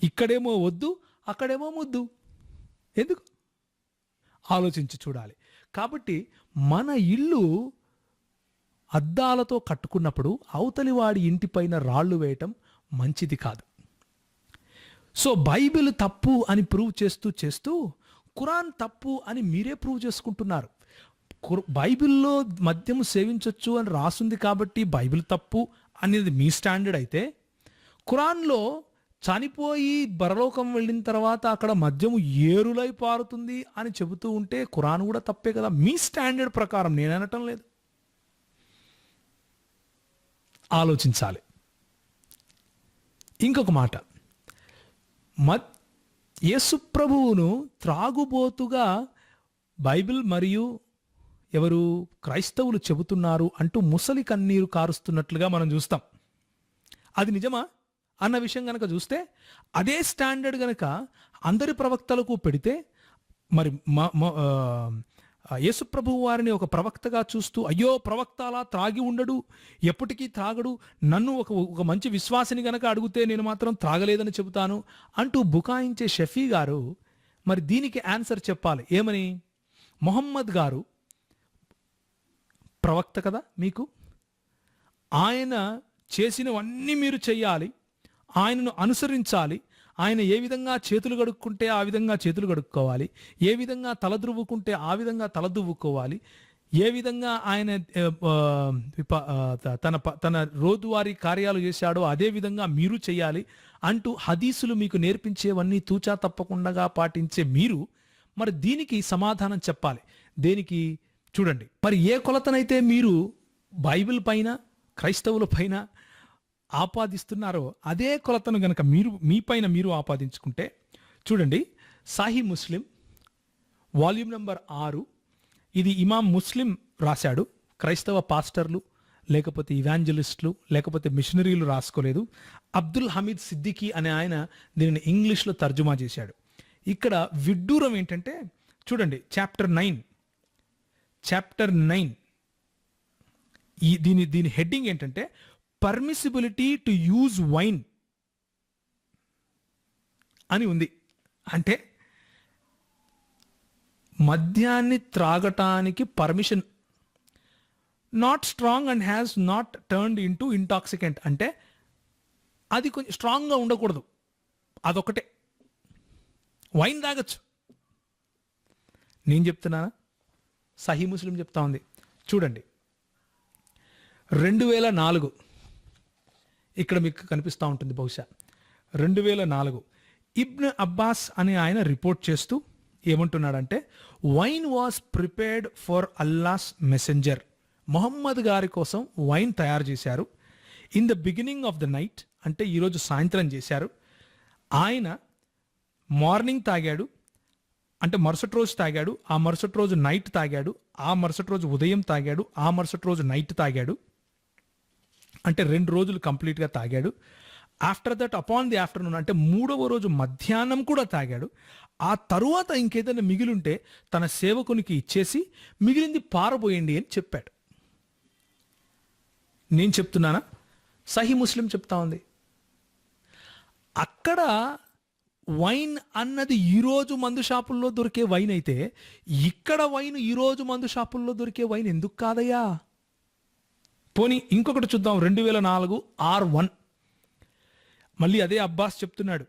ఇక్కడేమో వద్దు, అక్కడేమో ముద్దు. ఎందుకు? ఆలోచించి చూడాలి. కాబట్టి మన ఇల్లు అద్దాలతో కట్టుకున్నప్పుడు అవతలి వాడి ఇంటిపైన రాళ్ళు వేయటం మంచిది కాదు. సో బైబిల్ తప్పు అని ప్రూవ్ చేస్తూ ఖురాన్ తప్పు అని మీరే ప్రూవ్ చేసుకుంటున్నారు. బైబిల్లో మద్యము సేవించవచ్చు అని రాసుంది కాబట్టి బైబిల్ తప్పు అనేది మీ స్టాండర్డ్ అయితే, ఖురాన్లో చనిపోయి పరలోకం వెళ్ళిన తర్వాత అక్కడ మద్యము ఏరులై పారుతుంది అని చెబుతూ ఉంటే ఖురాన్ కూడా తప్పే కదా మీ స్టాండర్డ్ ప్రకారం. నేను అనటం లేదు, ఆలోచించాలి. ఇంకొక మాట, యేసు ప్రభువును త్రాగుబోతుగా బైబిల్ మరియు ఎవరు క్రైస్తవులు చెబుతున్నారు అంటూ ముసలి కన్నీరు కారుస్తున్నట్లుగా మనం చూస్తాం. అది నిజమా అన్న విషయం కనుక చూస్తే, అదే స్టాండర్డ్ కనుక అందరి ప్రవక్తలకు పెడితే, మరి యేసు ప్రభువు వారిని ఒక ప్రవక్తగా చూస్తూ, అయ్యో ప్రవక్త అలా త్రాగి ఉండడు, ఎప్పటికీ త్రాగడు, నన్ను ఒక మంచి విశ్వాసిని గనక అడిగితే నేను మాత్రం త్రాగలేదని చెబుతాను అంటూ బుకాయించే షఫీ గారు మరి దీనికి ఆన్సర్ చెప్పాలి. ఏమని? మొహమ్మద్ గారు ప్రవక్త కదా మీకు, ఆయన చేసినవన్నీ మీరు చెయ్యాలి, ఆయనను అనుసరించాలి. ఆయన ఏ విధంగా చేతులు కడుక్కుంటే ఆ విధంగా చేతులు కడుక్కోవాలి, ఏ విధంగా తల దువ్వుకుంటే ఆ విధంగా తల దువ్వుకోవాలి, ఏ విధంగా ఆయన తన రోజువారీ కార్యాలు చేశాడో అదే విధంగా మీరు చేయాలి అంటూ హదీసులు మీకు నేర్పించేవన్నీ తూచా తప్పకుండా పాటించే మీరు మరి దీనికి సమాధానం చెప్పాలి. దేనికి? చూడండి, మరి ఏ కొలతనైతే మీరు బైబిల్ పైన క్రైస్తవుల పైన ఆపాదిస్తున్నారో అదే కొలతను గనక మీ పైన మీరు ఆపాదించుకుంటే, చూడండి, సాహీ ముస్లిం వాల్యూమ్ నెంబర్ 6, ఇది ఇమాం ముస్లిం రాశాడు. క్రైస్తవ పాస్టర్లు లేకపోతే ఇవాంజలిస్టులు లేకపోతే మిషనరీలు రాసుకోలేదు. అబ్దుల్ హమీద్ సిద్దికీ అనే ఆయన దీనిని ఇంగ్లీష్లో తర్జుమా చేశాడు. ఇక్కడ విడ్డూరం ఏంటంటే, చూడండి, చాప్టర్ 9 దీని హెడ్డింగ్ ఏంటంటే పర్మిసిబిలిటీ టు యూజ్ వైన్ అని ఉంది. అంటే మద్యాన్ని త్రాగటానికి permission, not strong and has not turned into intoxicant. అంటే అది కొంచెం స్ట్రాంగ్గా ఉండకూడదు, అదొకటే. వైన్ తాగొచ్చు. నేను చెప్తున్నానా? సహీ ముస్లిం చెప్తా ఉంది. చూడండి, 2004 ఇక్కడ మీకు కనిపిస్తూ ఉంటుంది బహుశా 2004 ఇబ్న్ అబ్బాస్ అనే ఆయన రిపోర్ట్ చేస్తూ ఏమంటున్నాడంటే, wine was prepared for Allah's messenger. Mohammed గారి కోసం వైన్ తయారు చేశారు. In the beginning of the night, అంటే ఈరోజు సాయంత్రం చేశారు. ఆయన మార్నింగ్ తాగాడు, అంటే మరుసటి రోజు తాగాడు, ఆ మరుసటి రోజు నైట్ తాగాడు, ఆ మరుసటి రోజు ఉదయం తాగాడు, ఆ మరుసటి రోజు నైట్ తాగాడు, అంటే 2 రోజులు కంప్లీట్గా తాగాడు. After that upon the afternoon, అంటే 3వ రోజు మధ్యాహ్నం కూడా తాగాడు. ఆ తరువాత ఇంకేదైనా మిగిలింటే తన సేవకునికి ఇచ్చేసి మిగిలింది పారబోయండి అని చెప్పాడు. నేను చెప్తున్నానా? సహీ ముస్లిం చెప్తా ఉంది. అక్కడ వైన్ అన్నది ఈరోజు మందు షాపుల్లో దొరికే వైన్ అయితే ఇక్కడ వైన్ ఈరోజు మందు షాపుల్లో దొరికే వైన్ ఎందుకు కాదయ్యా? పోనీ ఇంకొకటి చూద్దాం. 2004 R1. మళ్ళీ అదే అబ్బాస్ చెప్తున్నాడు,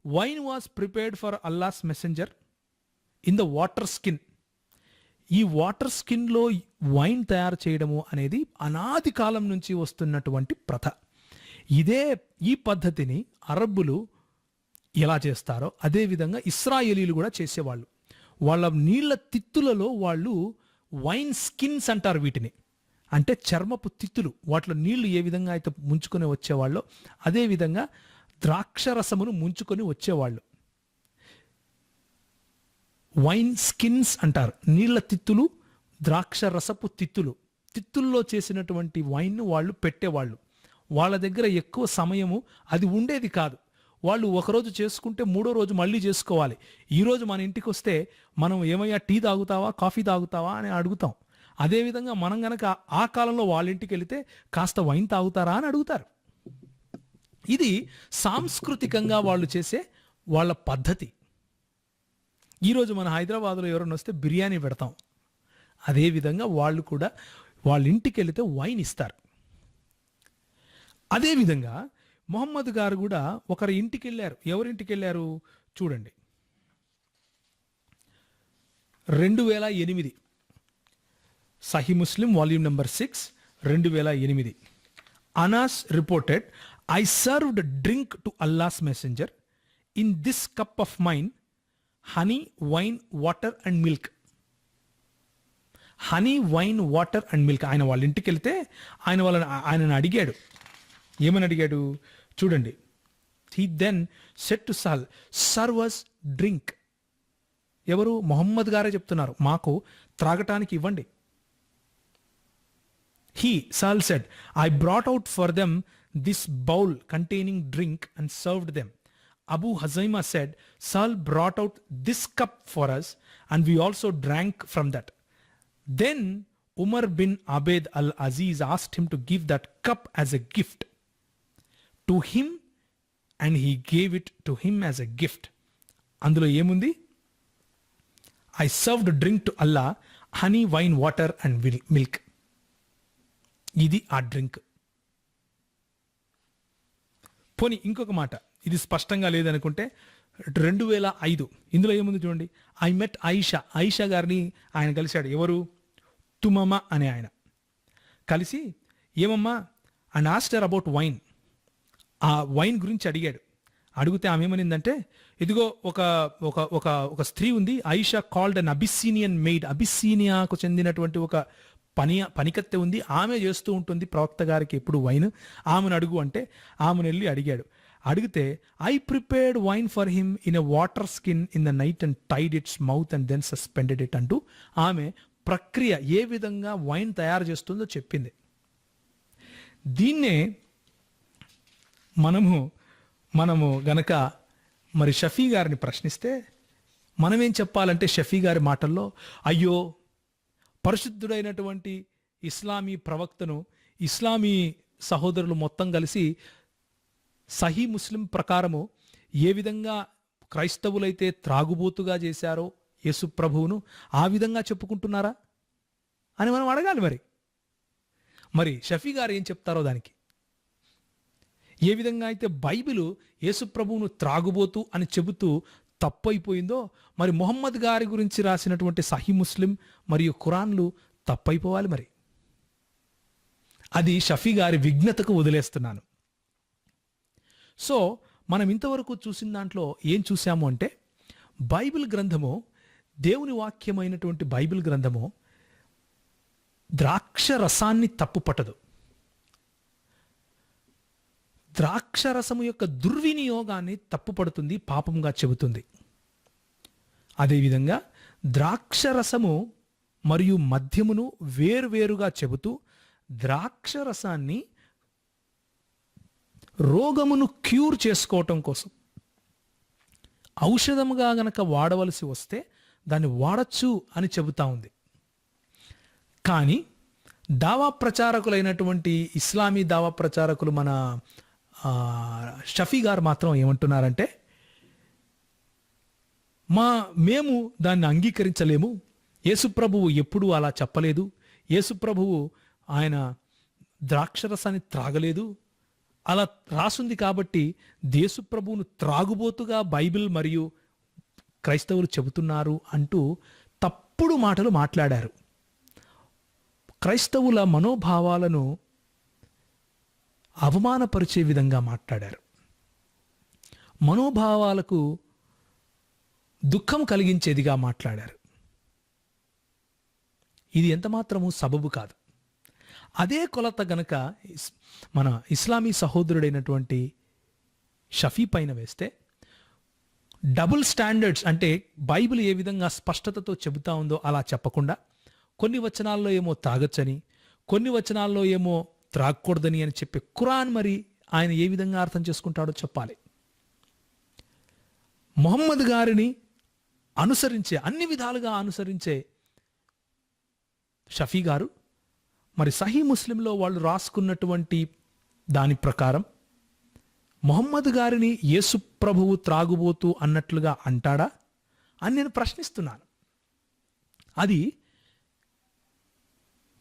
wine was prepared for Allah's messenger in the water skin. ఈ వాటర్ స్కిన్లో వైన్ తయారు చేయడము అనేది అనాది కాలం నుంచి వస్తున్నటువంటి ప్రథ. ఈ పద్ధతిని అరబ్బులు ఎలా చేస్తారో అదేవిధంగా ఇస్రాయేలీలు కూడా చేసేవాళ్ళు. వాళ్ళ నీళ్ల తిత్తులలో వాళ్ళు వైన్ స్కిన్స్ అంటారు వీటిని, అంటే చర్మపు తిత్తులు. వాటిలో నీళ్లు ఏ విధంగా అయితే ముంచుకొని వచ్చేవాళ్ళో అదేవిధంగా ద్రాక్షరసమును ముంచుకొని వచ్చేవాళ్ళు. వైన్ స్కిన్స్ అంటారు. నీళ్ల తిత్తులు, ద్రాక్ష రసపు తిత్తులు, తిత్తుల్లో చేసినటువంటి వైన్ను వాళ్ళు పెట్టేవాళ్ళు. వాళ్ళ దగ్గర ఎక్కువ సమయము అది ఉండేది కాదు. వాళ్ళు ఒకరోజు చేసుకుంటే మూడో రోజు మళ్ళీ చేసుకోవాలి. ఈరోజు మన ఇంటికి వస్తే మనం ఏమయ్యా టీ తాగుతావా, కాఫీ తాగుతావా అని అడుగుతాం. అదేవిధంగా మనం గనక ఆ కాలంలో వాళ్ళ ఇంటికి వెళితే కాస్త వైన్ తాగుతారా అని అడుగుతారు. ఇది సాంస్కృతికంగా వాళ్ళు చేసే వాళ్ళ పద్ధతి. ఈరోజు మన హైదరాబాద్లో ఎవరైనా వస్తే బిర్యానీ పెడతాం. అదేవిధంగా వాళ్ళు కూడా వాళ్ళ ఇంటికి వెళితే వైన్ ఇస్తారు. అదేవిధంగా మొహమ్మద్ గారు కూడా ఒకరి ఇంటికి వెళ్ళారు. ఎవరింటికి వెళ్ళారు చూడండి. 2008 Sahih Muslim volume number 6 2008. Anas reported, I served drink to Allah's messenger in this cup of mine honey, wine, water and milk. Honey, wine, water and milk. ఆయన వాళ్ళ ఇంటికి వెళ్తే ఆయనను అడిగాడు. ఏమని అడిగాడు చూడండి. హీ దెన్ సెట్ టు సాల్, సర్వస్ డ్రింక్. ఎవరు? మొహమ్మద్ గారే చెప్తున్నారు, మాకు త్రాగటానికి ఇవ్వండి. He, Saul said, I brought out for them this bowl containing drink and served them. Abu Hazaima said, Saul brought out this cup for us and we also drank from that. Then Umar bin Abed al-Aziz asked him to give that cup as a gift to him and he gave it to him as a gift. అందులో ఏముంది? I served drink to Allah, honey, wine, water and milk. ఇది ఆ డ్రింక్. పోనీ ఇంకొక మాట, ఇది స్పష్టంగా లేదనుకుంటే 2005 ఇందులో ఏముంది చూడండి. ఐ మెట్ ఆయిషా గారిని ఆయన కలిశాడు. ఎవరు? తుమమ అనే ఆయన కలిసి, ఏమమ్మా అండ్ ఆస్టర్ అబౌట్ వైన్, ఆ వైన్ గురించి అడిగాడు. అడిగితే ఆమె ఏమనిందంటే, ఇదిగో ఒక ఒక ఒక ఒక స్త్రీ ఉంది, ఆయిషా కాల్డ్ అన్ అబిస్సీనియన్ మెయిడ్. అబిస్సీనియాకు చెందినటువంటి ఒక పనికత్తె ఉంది, ఆమె చేస్తూ ఉంటుంది ప్రవక్త గారికి ఎప్పుడు వైన్. ఆమెను అడుగు అంటే ఆమెను వెళ్ళి అడిగాడు. అడిగితే I prepared wine for him in a water skin in the night and tied its mouth and then suspended it అంటూ ఆమె ప్రక్రియ ఏ విధంగా వైన్ తయారు చేస్తుందో చెప్పింది. దీన్నే మనము గనక మరి షఫీ గారిని ప్రశ్నిస్తే మనమేం చెప్పాలంటే, షఫీ గారి మాటల్లో, అయ్యో పరిశుద్ధుడైనటువంటి ఇస్లామీ ప్రవక్తను ఇస్లామీ సహోదరులు మొత్తం కలిసి సహీ ముస్లిం ప్రకారము ఏ విధంగా క్రైస్తవులైతే త్రాగుబోతుగా చేశారో యేసు ప్రభువును ఆ విధంగా చెప్పుకుంటున్నారా అని మనం అడగాలి. మరి షఫీ గారు ఏం చెప్తారో దానికి. ఏ విధంగా అయితే బైబిలు యేసు ప్రభువును త్రాగుబోతు అని చెబుతూ తప్పైపోయిందో, మరి మొహమ్మద్ గారి గురించి రాసినటువంటి సహీ ముస్లిం మరియు ఖురాన్లు తప్పైపోవాలి. మరి అది షఫీ గారి విఘ్నతకు వదిలేస్తున్నాను. సో మనం ఇంతవరకు చూసిన దాంట్లో ఏం చూసాము అంటే, బైబిల్ గ్రంథము, దేవుని వాక్యమైనటువంటి బైబిల్ గ్రంథము ద్రాక్ష రసాన్ని తప్పుపట్టదు. ద్రాక్షరసము యొక్క దుర్వినియోగాన్ని తప్పుపడుతుంది, పాపంగా చెబుతుంది. అదేవిధంగా ద్రాక్షరసము మరియు మద్యమును వేరువేరుగా చెబుతూ ద్రాక్షరసాన్ని రోగమును క్యూర్ చేసుకోవటం కోసం ఔషధముగా గనక వాడవలసి వస్తే దాన్ని వాడచ్చు అని చెబుతా ఉంది. కానీ దావా ప్రచారకులైనటువంటి ఇస్లామీ దావా ప్రచారకులు మన షఫీ గారు మాత్రం ఏమంటున్నారంటే, మేము దాన్ని అంగీకరించలేము. యేసుప్రభువు ఎప్పుడూ అలా చెప్పలేదు. యేసుప్రభువు ఆయన ద్రాక్షరసాన్ని త్రాగలేదు. అలా రాసుంది కాబట్టి యేసుప్రభువును త్రాగుబోతుగా బైబిల్ మరియు క్రైస్తవులు చెబుతున్నారు అంటూ తప్పుడు మాటలు మాట్లాడారు. క్రైస్తవుల మనోభావాలను అవమానపరిచే విధంగా మాట్లాడారు. మనోభావాలకు దుఃఖం కలిగించేదిగా మాట్లాడారు. ఇది ఎంతమాత్రము సబబు కాదు. అదే కొలత గనక మన ఇస్లామీ సహోదరుడైనటువంటి షఫీ పైన వేస్తే, డబుల్ స్టాండర్డ్స్ అంటే బైబిల్ ఏ విధంగా స్పష్టతతో చెబుతా ఉందో అలా చెప్పకుండా, కొన్ని వచనాల్లో ఏమో తాగొచ్చని, కొన్ని వచనాల్లో ఏమో త్రాగకూడదని అని చెప్పే ఖురాన్ మరి ఆయన ఏ విధంగా అర్థం చేసుకుంటాడో చెప్పాలి. మొహమ్మద్ గారిని అనుసరించే, అన్ని విధాలుగా అనుసరించే షఫీ గారు మరి సహీ ముస్లింలో వాళ్ళు రాసుకున్నటువంటి దాని ప్రకారం మొహమ్మద్ గారిని యేసు ప్రభువు త్రాగుబోతూ అన్నట్లుగా అంటాడా అని నేను ప్రశ్నిస్తున్నాను. అది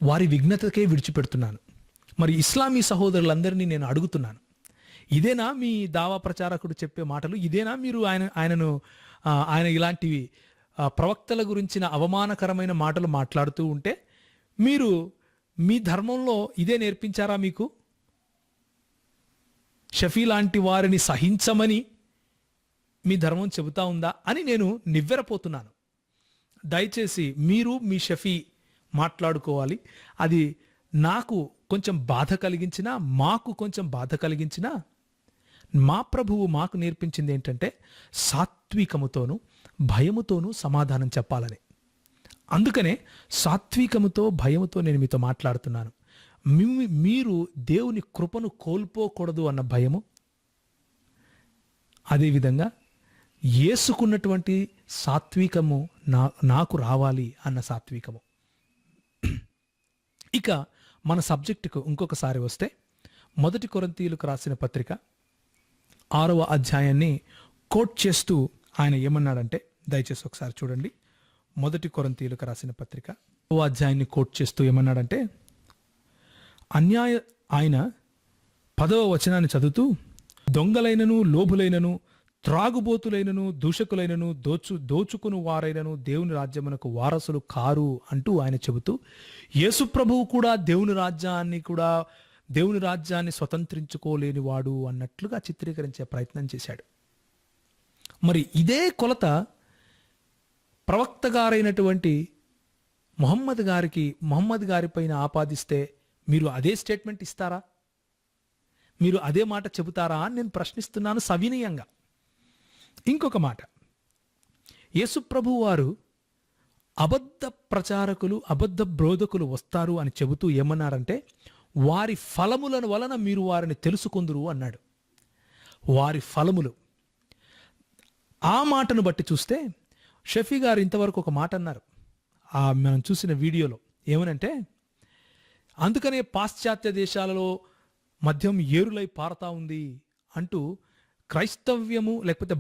వారి విఘ్నతకే విడిచిపెడుతున్నాను. మరి ఇస్లామీ సహోదరులందరినీ నేను అడుగుతున్నాను, ఇదేనా మీ దావా ప్రచారకుడు చెప్పే మాటలు? ఇదేనా మీరు ఆయన ఇలాంటివి ప్రవక్తల గురించిన అవమానకరమైన మాటలు మాట్లాడుతూ ఉంటే మీరు మీ ధర్మంలో ఇదే నేర్పించారా మీకు? షఫీ లాంటి వారిని సహించమని మీ ధర్మం చెబుతా ఉందా అని నేను నివ్వెరపోతున్నాను. దయచేసి మీరు మీ షఫీ మాట్లాడుకోవాలి. అది నాకు కొంచెం బాధ కలిగించినా, మాకు కొంచెం బాధ కలిగించినా, మా ప్రభువు మాకు నేర్పించింది ఏంటంటే సాత్వికముతోనూ భయముతోనూ సమాధానం చెప్పాలని. అందుకనే సాత్వికముతో భయముతో నేను మీతో మాట్లాడుతున్నాను. మీరు దేవుని కృపను కోల్పోకూడదు అన్న భయము, అదేవిధంగా యేసుకున్నటువంటి సాత్వికము నాకు రావాలి అన్న సాత్వికము. ఇక మన సబ్జెక్టుకు ఇంకొకసారి వస్తే, 1 కొరింథీయులకు రాసిన పత్రిక 6వ అధ్యాయాన్ని కోట్ చేస్తూ ఆయన ఏమన్నాడంటే, దయచేసి ఒకసారి చూడండి. 1 కొరింథీయులకు రాసిన పత్రిక 6వ అధ్యాయాన్ని కోట్ చేస్తూ ఏమన్నాడంటే, ఆయన 10వ వచనాన్ని చదువుతూ, దొంగలైనను లోభులైనను త్రాగుబోతులైనను దూషకులైనను దోచుకుని వారైనను దేవుని రాజ్యమునకు వారసులు కారు అంటూ ఆయన చెబుతూ, యేసు ప్రభువు కూడా దేవుని రాజ్యాన్ని స్వతంత్రించుకోలేని వాడు అన్నట్లుగా చిత్రీకరించే ప్రయత్నం చేశాడు. మరి ఇదే కొలత ప్రవక్త గారైనటువంటి మొహమ్మద్ గారి పైన ఆపాదిస్తే మీరు అదే స్టేట్మెంట్ ఇస్తారా? మీరు అదే మాట చెబుతారా అని నేను ప్రశ్నిస్తున్నాను సవినయంగా. ఇంకొక మాట, యేసు ప్రభువు వారు అబద్ధ ప్రచారకులు, అబద్ధ బోధకులు వస్తారు అని చెబుతూ ఏమన్నారంటే, వారి ఫలములను వలన మీరు వారిని తెలుసుకుందురు అన్నాడు. వారి ఫలములు. ఆ మాటను బట్టి చూస్తే షఫీ గారు ఇంతవరకు ఒక మాట అన్నారు మనం చూసిన వీడియోలో. ఏమనంటే, అందుకనే పాశ్చాత్య దేశాలలో మద్యం ఏరులై పారుతా ఉంది అంటూ క్రైస్తవ్యము లేకపోతే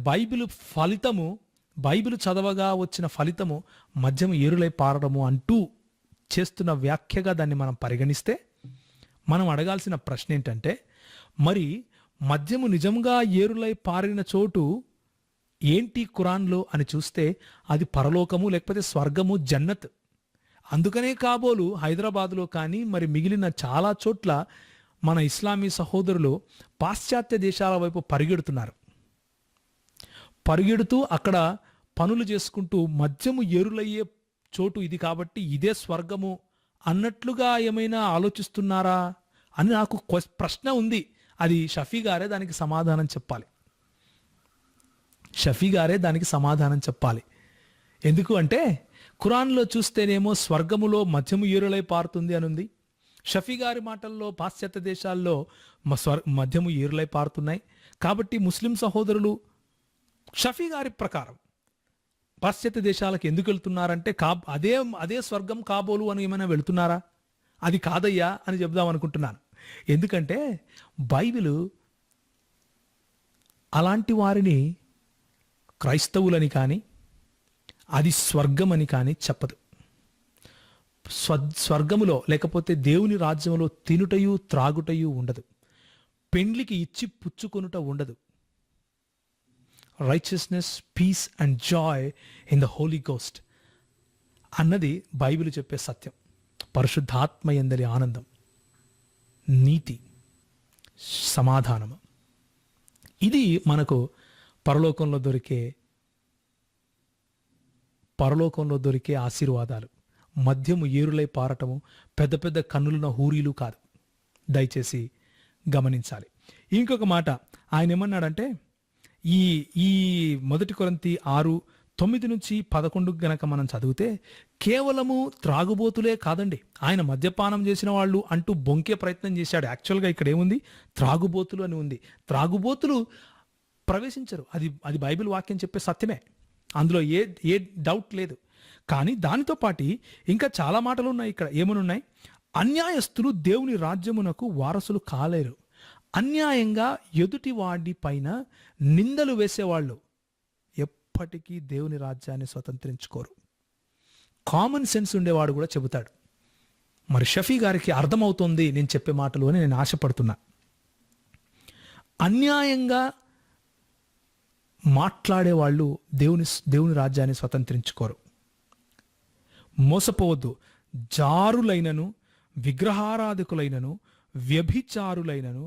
బైబిల్ చదవగా వచ్చిన ఫలితము మద్యం ఏరులై పారడము అంటూ చేస్తున్న వ్యాఖ్యగా దాన్ని మనం పరిగణిస్తే, మనం అడగాల్సిన ప్రశ్న ఏంటంటే, మరి మద్యము నిజంగా ఏరులై పారిన చోటు ఏంటి ఖురాన్లో అని చూస్తే అది పరలోకము లేకపోతే స్వర్గము, జన్నత్. అందుకనే కాబోలు హైదరాబాద్లో కానీ మరి మిగిలిన చాలా చోట్ల మన ఇస్లామీ సహోదరులు పాశ్చాత్య దేశాల వైపు పరిగెడుతూ అక్కడ పనులు చేసుకుంటూ మద్యము ఏరులయ్యే చోటు ఇది కాబట్టి ఇదే స్వర్గము అన్నట్లుగా ఏమైనా ఆలోచిస్తున్నారా అని నాకు ప్రశ్న ఉంది. అది షఫీ గారే దానికి సమాధానం చెప్పాలి. ఎందుకు అంటే ఖురాన్లో చూస్తేనేమో స్వర్గములో మద్యము ఏరులై పారుతుంది అని ఉంది. షఫీ గారి మాటల్లో పాశ్చాత్య దేశాల్లో మద్యము ఏరులై పారుతున్నాయి. కాబట్టి ముస్లిం సహోదరులు షఫీ గారి ప్రకారం పాశ్చాత్య దేశాలకు ఎందుకు వెళ్తున్నారంటే అదే స్వర్గం కాబోలు అని ఏమైనా వెళ్తున్నారా? అది కాదయ్యా అని చెప్దాం అనుకుంటున్నాను. ఎందుకంటే బైబిలు అలాంటి వారిని క్రైస్తవులని కానీ అది స్వర్గం అని కానీ చెప్పదు. స్వర్గములో లేకపోతే దేవుని రాజ్యములో తినుటయు త్రాగుటయు ఉండదు. పెండ్లికి ఇచ్చి పుచ్చుకొనుట ఉండదు. Righteousness, peace and joy in the Holy Ghost అన్నది బైబిల్ చెప్పే సత్యం. పరిశుద్ధాత్మ యందలి ఆనందం, నీతి, సమాధానము, ఇది మనకు పరలోకంలో దొరికే ఆశీర్వాదాలు. మద్యము ఏరులై పారటము, పెద్ద పెద్ద కన్నులున్న హూరీలు కాదు. దయచేసి గమనించాలి. ఇంకొక మాట ఆయన ఏమన్నాడంటే, ఈ 1 కొరింథీ 6:9-11 గనక మనం చదివితే కేవలము త్రాగుబోతులే కాదండి, ఆయన మద్యపానం చేసిన వాళ్ళు అంటూ బొంకే ప్రయత్నం చేశాడు. యాక్చువల్గా ఇక్కడ ఏముంది? త్రాగుబోతులు అని ఉంది. త్రాగుబోతులు ప్రవేశించరు. అది బైబిల్ వాక్యం చెప్పే సత్యమే, అందులో ఏ డౌట్ లేదు. కానీ దానితో పాటు ఇంకా చాలా మాటలు ఉన్నాయి. ఇక్కడ ఏమనున్నాయి? అన్యాయస్తులు దేవుని రాజ్యమునకు వారసులు కాలేరు. అన్యాయంగా ఎదుటి వాడి పైన నిందలు వేసేవాళ్ళు ఎప్పటికీ దేవుని రాజ్యాన్ని స్వతంత్రించుకోరు. కామన్ సెన్స్ ఉండేవాడు కూడా చెబుతాడు. మరి షఫీ గారికి అర్థమవుతోంది నేను చెప్పే మాటలు అని నేను ఆశపడుతున్నా. అన్యాయంగా మాట్లాడేవాళ్ళు దేవుని రాజ్యాన్ని స్వతంత్రించుకోరు. మోసపోవద్దు. జారులైనను, విగ్రహారాధికులైనను, వ్యభిచారులైనను,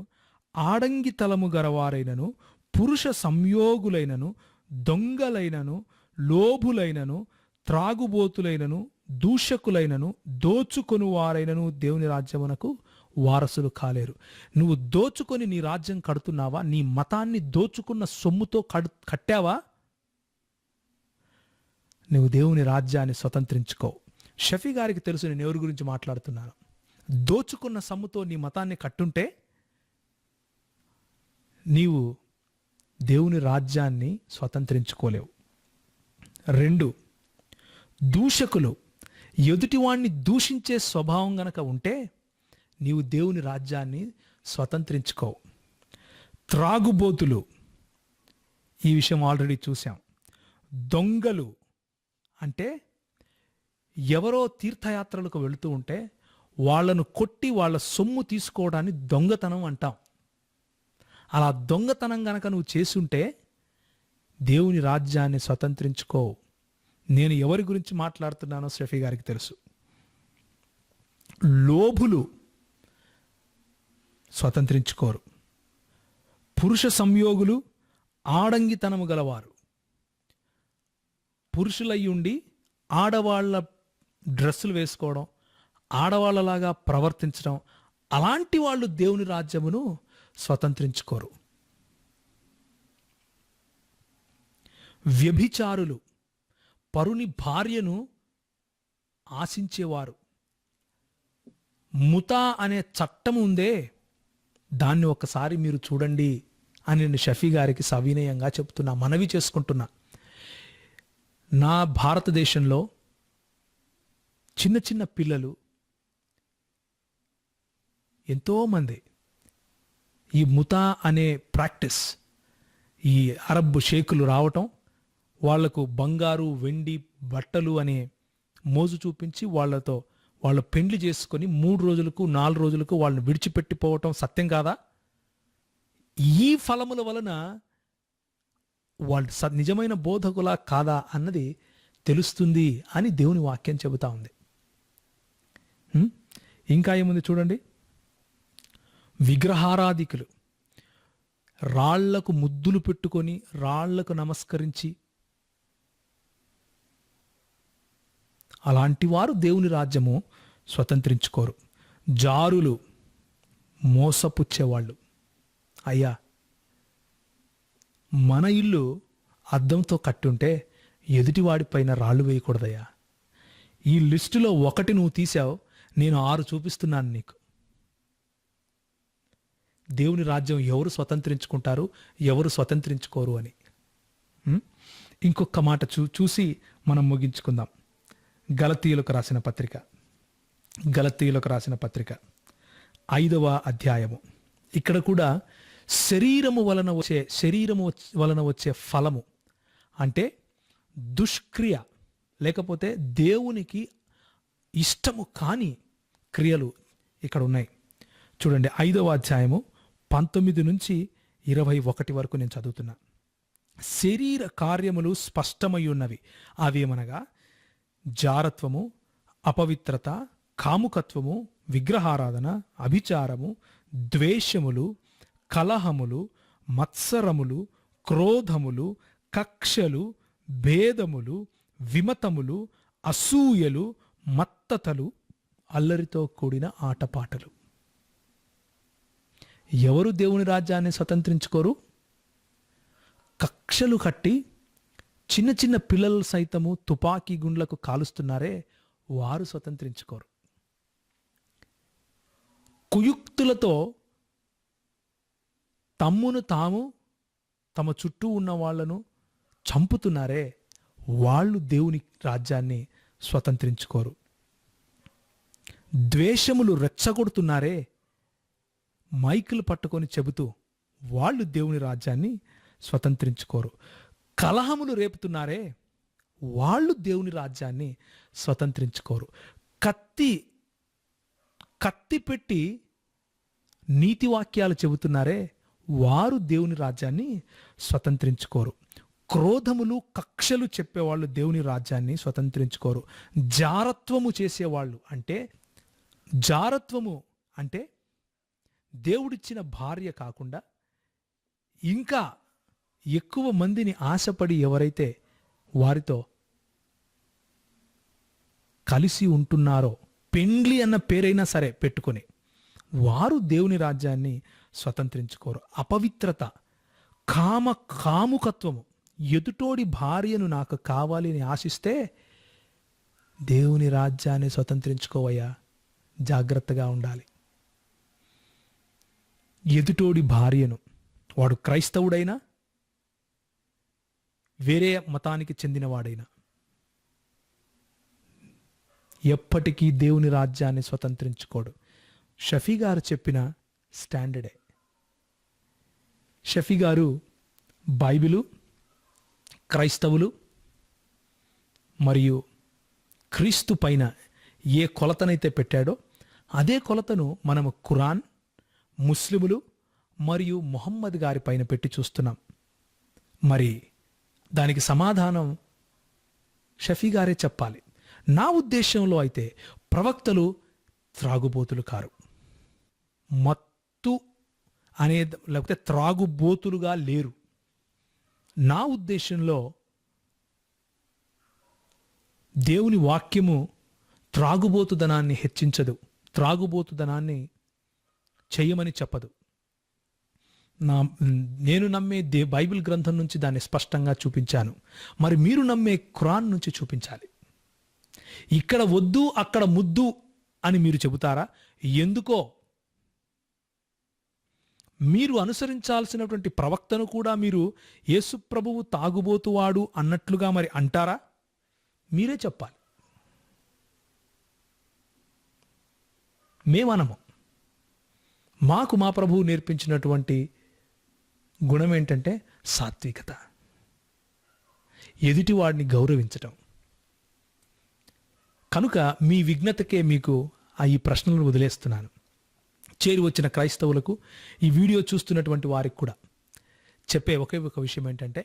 ఆడంగితలము గలవారైనను, పురుష సంయోగులైనను, దొంగలైనను, లోభులైనను, త్రాగుబోతులైనను, దూషకులైనను, దోచుకొనువారైనను దేవుని రాజ్యమునకు వారసులు కాలేరు. నువ్వు దోచుకొని నీ రాజ్యం కడుతున్నావా? నీ మతాన్ని దోచుకున్న సొమ్ముతో కట్టావా? నువ్వు దేవుని రాజ్యాన్ని స్వతంత్రించుకో. షఫీ గారికి తెలుసు నేను ఎవరి గురించి మాట్లాడుతున్నాను. దోచుకున్న సొమ్ముతో నీ మతాన్ని కట్టుంటే నీవు దేవుని రాజ్యాన్ని స్వతంత్రించుకోలేవు. 2, దూషకులు, ఎదుటివాణ్ణి దూషించే స్వభావం గనక ఉంటే నీవు దేవుని రాజ్యాన్ని స్వతంత్రించుకోవు. త్రాగుబోతులు, ఈ విషయం ఆల్రెడీ చూసాం. దొంగలు అంటే ఎవరో తీర్థయాత్రలకు వెళుతూ ఉంటే వాళ్ళను కొట్టి వాళ్ళ సొమ్ము తీసుకోవడాన్ని దొంగతనం అంటాం. అలా దొంగతనం గనక నువ్వు చేసుంటే దేవుని రాజ్యాన్ని స్వతంత్రించుకో. నేను ఎవరి గురించి మాట్లాడుతున్నానో షఫీ గారికి తెలుసు. లోభులు స్వతంత్రించుకోరు. పురుష సంయోగులు, ఆడంగితనము గలవారు, పురుషులయ్యుండి ఆడవాళ్ళ డ్రెస్సులు వేసుకోవడం, ఆడవాళ్ళలాగా ప్రవర్తించడం, అలాంటి వాళ్ళు దేవుని రాజ్యమును స్వతంత్రించుకోరు. వ్యభిచారులు, పరుని భార్యను ఆశించేవారు. ముతా అనే చట్టం ఉందే, దాన్ని ఒకసారి మీరు చూడండి అని నేను షఫీ గారికి సవినయంగా చెప్తున్నా, మనవి చేసుకుంటున్నా. నా భారతదేశంలో చిన్న చిన్న పిల్లలు ఎంతోమంది ఈ ముతా అనే ప్రాక్టీస్, ఈ అరబ్ షేకులు రావటం, వాళ్లకు బంగారు, వెండి, బట్టలు అనే మోజు చూపించి వాళ్ళు పెండ్లి చేసుకొని 3 రోజులకు 4 రోజులకు వాళ్ళని విడిచిపెట్టిపోవటం సత్యం కాదా? ఈ ఫలముల వలన వాళ్ళు నిజమైన బోధకులా కాదా అన్నది తెలుస్తుంది అని దేవుని వాక్యం చెబుతా ఉంది. ఇంకా ఏముంది చూడండి. విగ్రహారాధికులు, రాళ్లకు ముద్దులు పెట్టుకొని రాళ్లకు నమస్కరించి, అలాంటి వారు దేవుని రాజ్యము స్వతంత్రించుకోరు. జారులు, మోసపుచ్చేవాళ్ళు. అయ్యా, మన ఇల్లు అద్దంతో కట్టుంటే ఎదుటివాడిపైన రాళ్ళు వేయకూడదయ్యా. ఈ లిస్టులో 1 నువ్వు తీసావు, నేను 6 చూపిస్తున్నాను నీకు. దేవుని రాజ్యం ఎవరు స్వతంత్రించుకుంటారు, ఎవరు స్వతంత్రించుకోరు అని. ఇంకొక మాట చూసి మనం ముగించుకుందాం. గలతీయులకు రాసిన పత్రిక 5వ అధ్యాయము. ఇక్కడ కూడా శరీరము వలన వచ్చే ఫలము అంటే దుష్క్రియ, లేకపోతే దేవునికి ఇష్టము కాని క్రియలు ఇక్కడ ఉన్నాయి. చూడండి 5వ అధ్యాయము 19 నుంచి 21 వరకు నేను చదువుతున్నా. శరీర కార్యములు స్పష్టమై ఉన్నవి, అవేమనగా జారత్వము, అపవిత్రత, కాముకత్వము, విగ్రహారాధన, అభిచారము, ద్వేషములు, కలహములు, మత్సరములు, క్రోధములు, కక్షలు, భేదములు, విమతములు, అసూయలు, మత్తతలు, అల్లరితో కూడిన ఆటపాటలు. ఎవరు దేవుని రాజ్యాన్ని స్వతంత్రించుకోరు? కక్షలు కట్టి చిన్న చిన్న పిల్లలు సైతము తుపాకీ గుండ్లకు కాలుస్తున్నారే, వారు స్వతంత్రించుకోరు. కుయుక్తులతో తమ్మును తాము తమ చుట్టూ ఉన్న వాళ్లను చంపుతున్నారే, వాళ్ళు దేవుని రాజ్యాన్ని స్వతంత్రించుకోరు. ద్వేషములు రెచ్చగొడుతున్నారే, మైకులు పట్టుకొని చెబుతూ, వాళ్ళు దేవుని రాజ్యాన్ని స్వతంత్రించుకోరు. కలహములు రేపుతున్నారే, వాళ్ళు దేవుని రాజ్యాన్ని స్వతంత్రించుకోరు. కత్తి పెట్టి నీతి వాక్యాలు చెబుతున్నారే, వారు దేవుని రాజ్యాన్ని స్వతంత్రించుకోరు. క్రోధములు, కక్షలు చెప్పేవాళ్ళు దేవుని రాజ్యాన్ని స్వతంత్రించుకోరు. జారత్వము చేసేవాళ్ళు, అంటే జారత్వము అంటే దేవుడిచ్చిన భార్య కాకుండా ఇంకా ఎక్కువ మందిని ఆశపడి ఎవరైతే వారితో కలిసి ఉంటున్నారో, పెండ్లి అన్న పేరైనా సరే పెట్టుకొని, వారు దేవుని రాజ్యాన్ని స్వతంత్రించుకోరు. అపవిత్రత, కాముకత్వము, ఎదుటోడి భార్యను నాకు కావాలి అని ఆశిస్తే దేవుని రాజ్యాన్ని స్వతంత్రించుకోవయ్యా, జాగ్రత్తగా ఉండాలి. ఎదుటోడి భార్యను, వాడు క్రైస్తవుడైనా వేరే మతానికి చెందినవాడైనా, ఎప్పటికీ దేవుని రాజ్యాన్ని స్వతంత్రించుకోడు. షఫీ గారు చెప్పిన స్టాండర్డే. షఫీ గారు బైబిలు, క్రైస్తవులు మరియు క్రీస్తు పైన ఏ కొలతనైతే పెట్టాడో అదే కొలతను మనము ఖురాన్, ముస్లిములు మరియు ముహమ్మద్ గారి పైన పెట్టి చూస్తున్నాం. మరి దానికి సమాధానం షఫీ గారే చెప్పాలి. నా ఉద్దేశంలో అయితే ప్రవక్తలు త్రాగుబోతులు కారు, మత్తు అనేది లేకపోతే త్రాగుబోతులుగా లేరు. నా ఉద్దేశంలో దేవుని వాక్యము త్రాగుబోతుదనాన్ని హెచ్చించదు, త్రాగుబోతుదనాన్ని చెయ్యమని చెప్పదు. నేను నమ్మే బైబిల్ గ్రంథం నుంచి దాన్ని స్పష్టంగా చూపించాను. మరి మీరు నమ్మే ఖురాన్ నుంచి చూపించాలి. ఇక్కడ వద్దు అక్కడ ముద్దు అని మీరు చెబుతారా? ఎందుకో మీరు అనుసరించాల్సినటువంటి ప్రవక్తను కూడా మీరు యేసు ప్రభువు తాగుబోతువాడు అన్నట్లుగా మరి అంటారా? మీరే చెప్పాలి. మేమనము. మాకు మా ప్రభువు నేర్పించినటువంటి గుణం ఏంటంటే సాత్వికత, ఎదుటివాడిని గౌరవించటం. కనుక మీ విఘ్నతకే మీకు ఈ ప్రశ్నలను వదిలేస్తున్నాను. చేరి వచ్చిన క్రైస్తవులకు, ఈ వీడియో చూస్తున్నటువంటి వారికి కూడా చెప్పే ఒకే ఒక విషయం ఏంటంటే,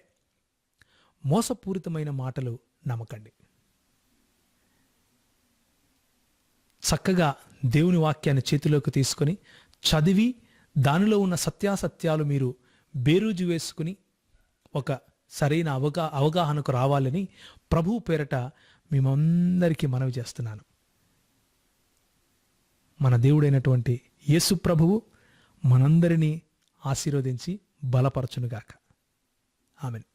మోసపూరితమైన మాటలు నమ్మకండి. చక్కగా దేవుని వాక్యాన్ని చేతిలోకి తీసుకొని చదివి దానిలో ఉన్న సత్యాసత్యాలు మీరు బేరూజు వేసుకుని ఒక సరైన అవగాహనకు రావాలని ప్రభువు పేరట మేమందరికీ మనవి చేస్తున్నాను. మన దేవుడైనటువంటి యేసు ప్రభువు మనందరినీ ఆశీర్వదించి బలపరచునుగాక. ఆమెన్.